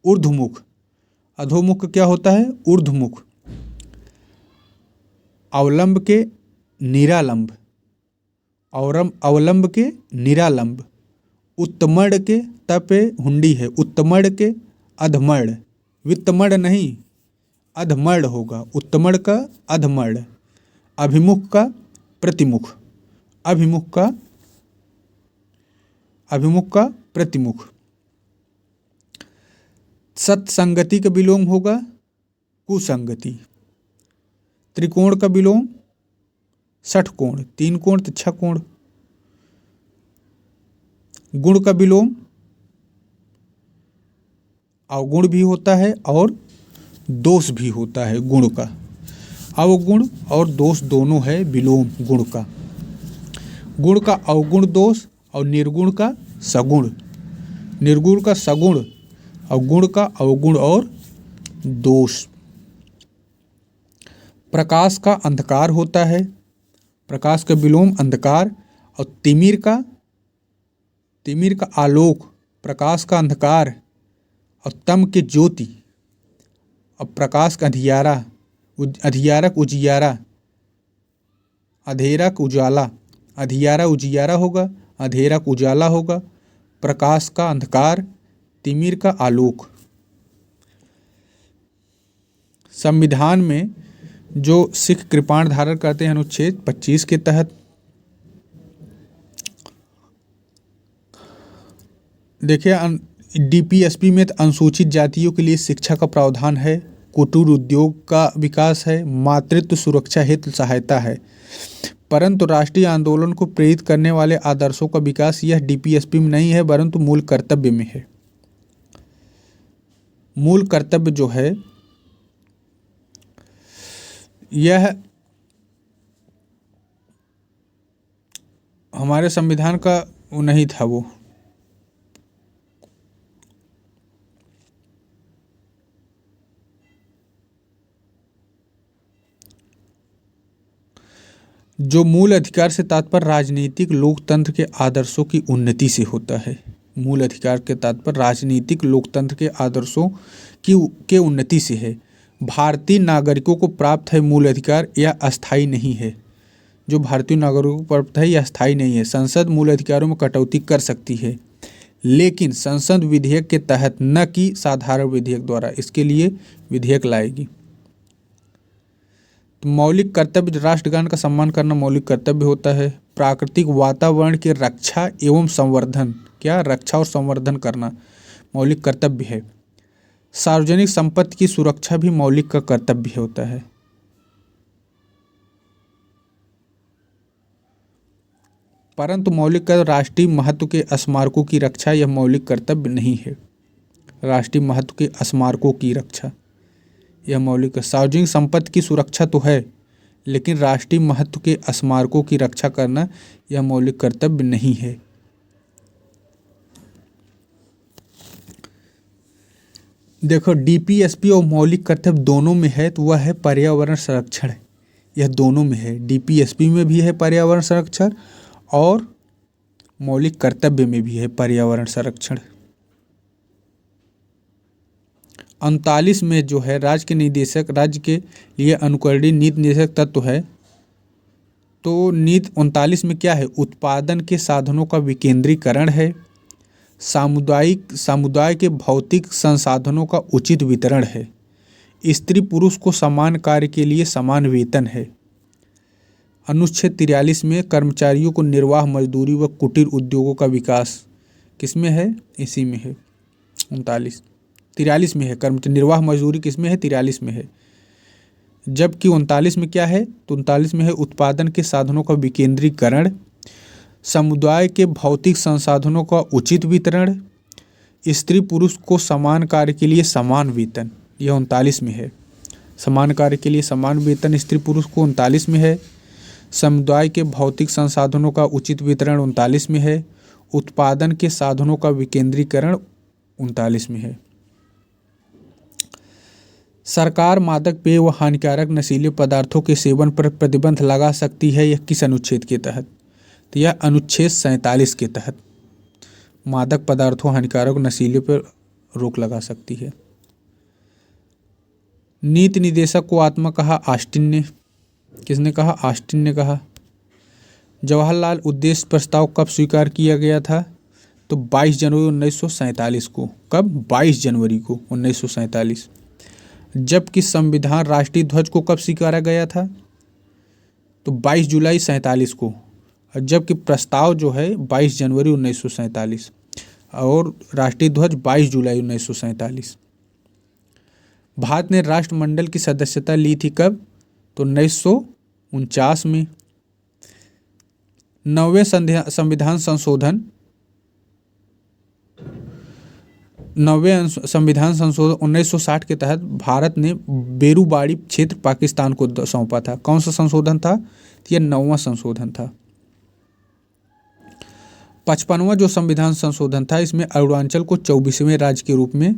ऊर्ध्वमुख, अधोमुख क्या होता है ऊर्ध्वमुख। अवलंब के निरालंब, अवलंब के निरालंब। उत्तमण के तपे हुंडी है, उत्तमण के अधमण, वित्तमण नहीं अधमण होगा, उत्तमण का अधमण। अभिमुख का प्रतिमुख, अभिमुख का प्रतिमुख। सत्संगति का विलोम होगा कुसंगति। त्रिकोण का विलोम षटकोण, तीन कोण तो छह कोण। गुण का विलोम अवगुण भी होता है और दोष भी होता है गुण का। अवगुण और दोष दोनों है विलोम गुण का। गुण का अवगुण दोष और निर्गुण का सगुण, निर्गुण का सगुण और गुण का अवगुण और दोष। प्रकाश का अंधकार होता है, प्रकाश का विलोम अंधकार। और तिमिर का आलोक, प्रकाश का अंधकार। और तम के ज्योति और प्रकाश का अंधियारा, अधियारा का उजियारा, अधेरा का उजाला, अधियारा उजियारा होगा, अधेरा का उजाला होगा। प्रकाश का अंधकार, तिमिर का आलोक। संविधान में जो सिख कृपाण धारण करते हैं अनुच्छेद 25 के तहत, देखिए डीपीएसपी में अनुसूचित जातियों के लिए शिक्षा का प्रावधान है, कुटीर उद्योग का विकास है, मातृत्व सुरक्षा हेतु सहायता है। परंतु राष्ट्रीय आंदोलन को प्रेरित करने वाले आदर्शों का विकास यह डीपीएसपी में नहीं है, परंतु मूल कर्तव्य में है। मूल कर्तव्य जो है यह हमारे संविधान का वो नहीं था। वो जो मूल अधिकार से तात्पर्य राजनीतिक लोकतंत्र के आदर्शों की उन्नति से होता है। मूल अधिकार के तात्पर्य राजनीतिक लोकतंत्र के आदर्शों के उन्नति से है। भारतीय नागरिकों को प्राप्त है मूल अधिकार, यह अस्थायी नहीं है। जो भारतीय नागरिकों को प्राप्त है यह अस्थायी नहीं है। संसद मूल अधिकारों में कटौती कर सकती है, लेकिन संसद विधेयक के तहत, न कि साधारण विधेयक द्वारा। इसके लिए विधेयक लाएगी। तो मौलिक कर्तव्य, राष्ट्रगान का सम्मान करना मौलिक कर्तव्य होता है। प्राकृतिक वातावरण की रक्षा एवं संवर्धन, क्या रक्षा और संवर्धन करना मौलिक कर्तव्य है। सार्वजनिक संपत्ति की सुरक्षा भी मौलिक का कर्तव्य होता है। परंतु मौलिक का राष्ट्रीय महत्व के स्मारकों की रक्षा यह मौलिक कर्तव्य नहीं है। राष्ट्रीय महत्व के स्मारकों की रक्षा यह मौलिक। सार्वजनिक संपत्ति की सुरक्षा तो है, लेकिन राष्ट्रीय महत्व के स्मारकों की रक्षा करना यह मौलिक कर्तव्य नहीं है। देखो, डीपीएसपी और मौलिक कर्तव्य दोनों में है, तो वह है पर्यावरण संरक्षण। यह दोनों में है, डीपीएसपी में भी है पर्यावरण संरक्षण और मौलिक कर्तव्य में भी है पर्यावरण संरक्षण। 39 में जो है राज्य के निदेशक, राज्य के लिए अनुकरणीय नीति निर्देशक तत्व है। तो नीति 39 में क्या है? उत्पादन के साधनों का विकेंद्रीकरण है। समुदाय के भौतिक संसाधनों का उचित वितरण है। स्त्री पुरुष को समान कार्य के लिए समान वेतन है। अनुच्छेद 43 में कर्मचारियों को निर्वाह मजदूरी व कुटीर उद्योगों का विकास किसमें है? इसी में है। 43 में है। निर्वाह मजदूरी किसमें है? 43 में है। जबकि 39 में क्या है? तो 39 में है उत्पादन के साधनों का विकेंद्रीकरण, समुदाय के भौतिक संसाधनों का उचित वितरण, स्त्री पुरुष को समान कार्य के लिए समान वेतन, यह 39 में है। समान कार्य के लिए समान वेतन स्त्री पुरुष को 39 में है। समुदाय के भौतिक संसाधनों का उचित वितरण 39 में है। उत्पादन के साधनों का विकेंद्रीकरण 39 में है। सरकार मादक पेय व हानिकारक नशीले पदार्थों के सेवन पर प्रतिबंध लगा सकती है। यह किस अनुच्छेद के तहत? तो यह अनुच्छेद 47 के तहत मादक पदार्थों, हानिकारक नशीले पर रोक लगा सकती है। नीति निदेशक को आत्मा कहा ऑस्टिन ने। किसने कहा? ऑस्टिन ने कहा। जवाहरलाल उद्देश्य प्रस्ताव कब स्वीकार किया गया था? तो 22 जनवरी 1947 को। कब? 22 जनवरी को 1947। जबकि संविधान राष्ट्रीय ध्वज को कब स्वीकारा गया था? तो 22 जुलाई 47 को। जबकि प्रस्ताव जो है 22 जनवरी 1947 और राष्ट्रीय ध्वज 22 जुलाई 1947। भारत ने राष्ट्रमंडल की सदस्यता ली थी कब? तो 1949 में। 9वें संविधान संशोधन 1960 के तहत भारत ने बेरूबाड़ी क्षेत्र पाकिस्तान को सौंपा था। कौन सा संशोधन था? यह 9वां संशोधन था। 55वां जो संविधान संशोधन था, इसमें अरुणाचल को 24वें राज्य के रूप में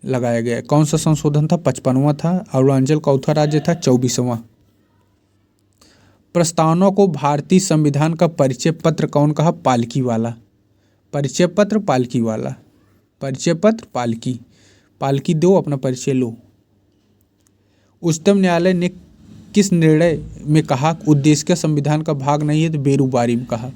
लगाया गया। कौन सा संशोधन था? 55वां था। अरुणाचल कौथा राज्य था? 24वां। प्रस्तावना को भारतीय संविधान का परिचय पत्र कौन कहा? पालकी वाला। परिचय पत्र पालकी वाला। परिचय पत्र पालकी। पालकी दो, अपना परिचय लो। उच्चतम न्यायालय ने किस निर्णय में कहा उद्देश्य का संविधान का भाग नहीं है? तो बेरूबारी में कहा।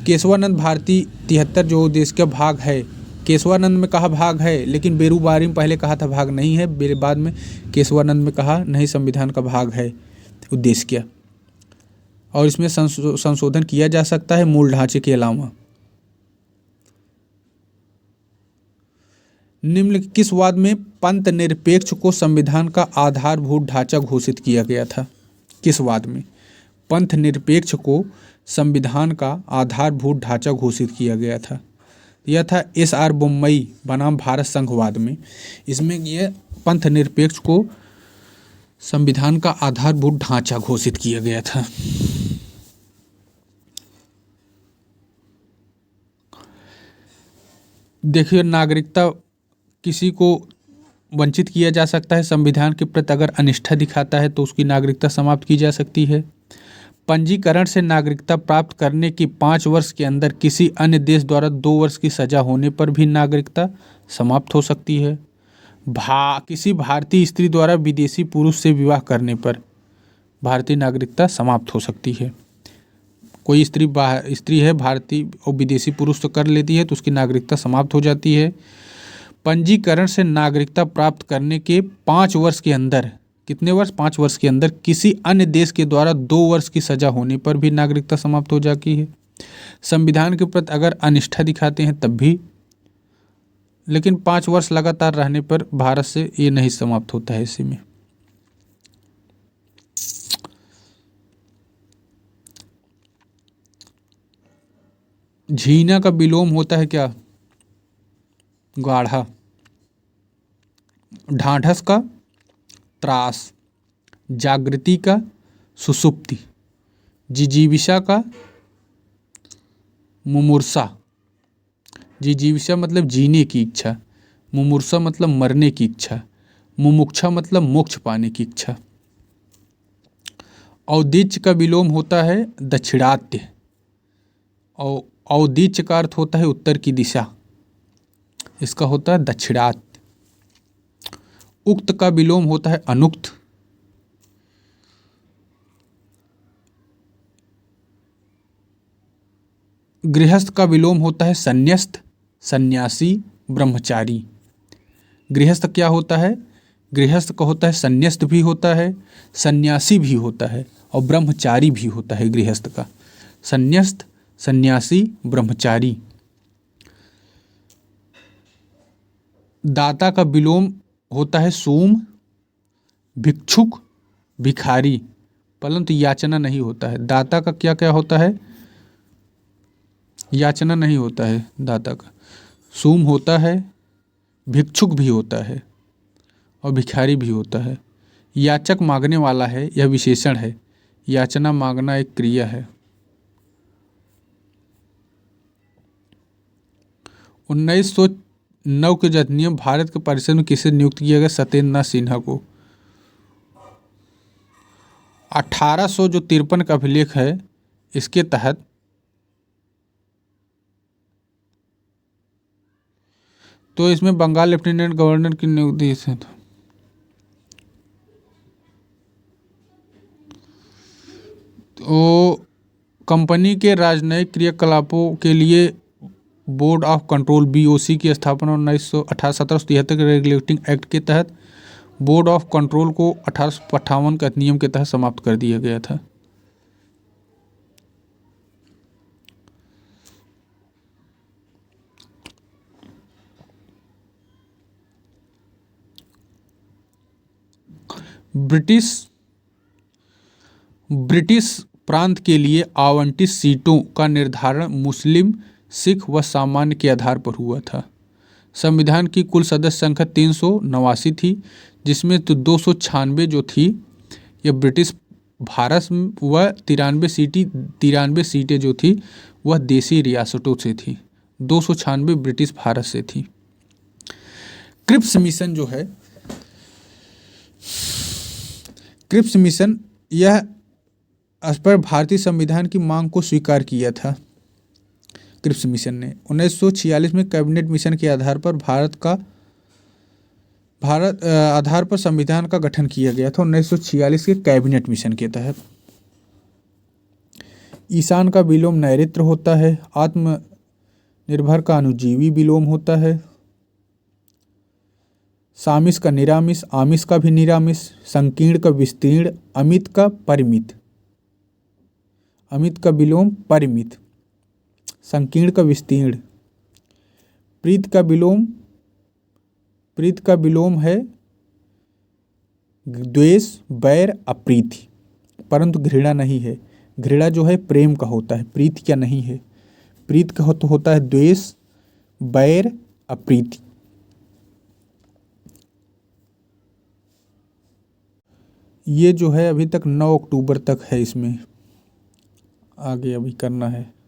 केशवानंद भारती 73 जो उद्देश्य का भाग है, केशवानंद में कहा भाग है, लेकिन बेरूबारी में पहले कहा था भाग नहीं है। बाद में केशवानंद में कहा नहीं, संविधान का भाग है उद्देश्य क्या, और इसमें संशोधन किया जा सकता है मूल ढांचे के अलावा। निम्न किस वाद में पंथ निरपेक्ष को संविधान का आधारभूत ढांचा घोषित किया गया था? किस वाद में पंथ निरपेक्ष को संविधान का आधारभूत ढांचा घोषित किया गया था? यह था SR बोम्मई बनाम भारत संघवाद में। इसमें यह पंथ निरपेक्ष को संविधान का आधारभूत ढांचा घोषित किया गया था। देखिए, नागरिकता किसी को वंचित किया जा सकता है। संविधान के प्रति अगर अनिष्ठा दिखाता है तो उसकी नागरिकता समाप्त की जा सकती है। पंजीकरण से नागरिकता प्राप्त करने की 5 वर्ष के अंदर किसी अन्य देश द्वारा 2 वर्ष की सजा होने पर भी नागरिकता समाप्त हो सकती है। किसी भारतीय स्त्री द्वारा विदेशी पुरुष से विवाह करने पर भारतीय नागरिकता समाप्त हो सकती है। कोई स्त्री है भारतीय और विदेशी पुरुष तो कर लेती है तो उसकी नागरिकता समाप्त हो जाती है। पंजीकरण से नागरिकता प्राप्त करने के 5 वर्ष के अंदर, कितने वर्ष, 5 वर्ष के अंदर किसी अन्य देश के द्वारा 2 वर्ष की सजा होने पर भी नागरिकता समाप्त हो जाती है। संविधान के प्रति अगर अनिष्ठा दिखाते हैं तब भी, लेकिन 5 वर्ष लगातार रहने पर भारत से ये नहीं समाप्त होता है। इसी में झीना का विलोम होता है क्या? गाढ़ा। ढाढ़स का त्रास, जागृति का सुषुप्ति, जिजीविषा का मुमूर्षा। जिजीविषा मतलब जीने की इच्छा, मुमूर्षा मतलब मरने की इच्छा, मुमुक्षा मतलब मोक्ष पाने की इच्छा। औदिच्य का विलोम होता है दक्षिणात्य, और औदिच्य का अर्थ होता है उत्तर की दिशा, इसका होता है दक्षिणात्य। उक्त का विलोम होता है अनुक्त। गृहस्थ का विलोम होता है संन्यस्त, सन्यासी, ब्रह्मचारी। गृहस्थ क्या होता है? गृहस्थ का होता है संन्यस्त भी होता है, सन्यासी भी होता है और ब्रह्मचारी भी होता है। गृहस्थ का संन्यस्त, सन्यासी, ब्रह्मचारी। दाता का विलोम होता है सोम, भिक्षुक, भिखारी, परंतु याचना नहीं होता है। दाता का क्या क्या होता है? याचना नहीं होता है दाता का। सोम होता है, भिक्षुक भी होता है और भिखारी भी होता है। याचक मांगने वाला है, यह विशेषण है। याचना मांगना एक क्रिया है। 1909 के अधिनियम भारत के परिषद में किसे नियुक्त किया गया? सत्येंद्र नाथ सिन्हा को। 1853 का अभिलेख है, इसके तहत तो इसमें बंगाल लेफ्टिनेंट गवर्नर की नियुक्ति है। तो कंपनी के राजनयिक क्रियाकलापों के लिए बोर्ड ऑफ कंट्रोल BOC की स्थापना 1773 के रेगुलेटिंग एक्ट के तहत बोर्ड ऑफ कंट्रोल को 1858 के अधिनियम के तहत समाप्त कर दिया गया था। ब्रिटिश प्रांत के लिए आवंटित सीटों का निर्धारण मुस्लिम, सिख व सामान्य के आधार पर हुआ था। संविधान की कुल सदस्य संख्या 389 थी, जिसमें तो 296 जो थी यह ब्रिटिश भारत व 93 सीटें जो थी वह देसी रियासतों से थी। 296 ब्रिटिश भारत से थी। क्रिप्स मिशन जो है, क्रिप्स मिशन यह इस पर भारतीय संविधान की मांग को स्वीकार किया था। क्रिप्स मिशन ने 1946 में कैबिनेट मिशन के आधार पर संविधान का गठन किया गया था। 1946 के कैबिनेट मिशन के तहत। ईशान का विलोम नैऋत्य होता है। आत्मनिर्भर का अनुजीवी विलोम होता है। सामिस का निरामिस, आमिष का भी निरामिस, संकीर्ण का विस्तीर्ण, अमित का परिमित, अमित का विलोम परिमित, संकीर्ण का विस्तीर्ण। प्रीत का विलोम है द्वेष, बैर, अप्रीति, परंतु घृणा नहीं है। घृणा जो है प्रेम का होता है, प्रीति क्या नहीं है। प्रीत का होता है द्वेष, बैर, अप्रीति। ये जो है अभी तक 9 अक्टूबर तक है, इसमें आगे अभी करना है।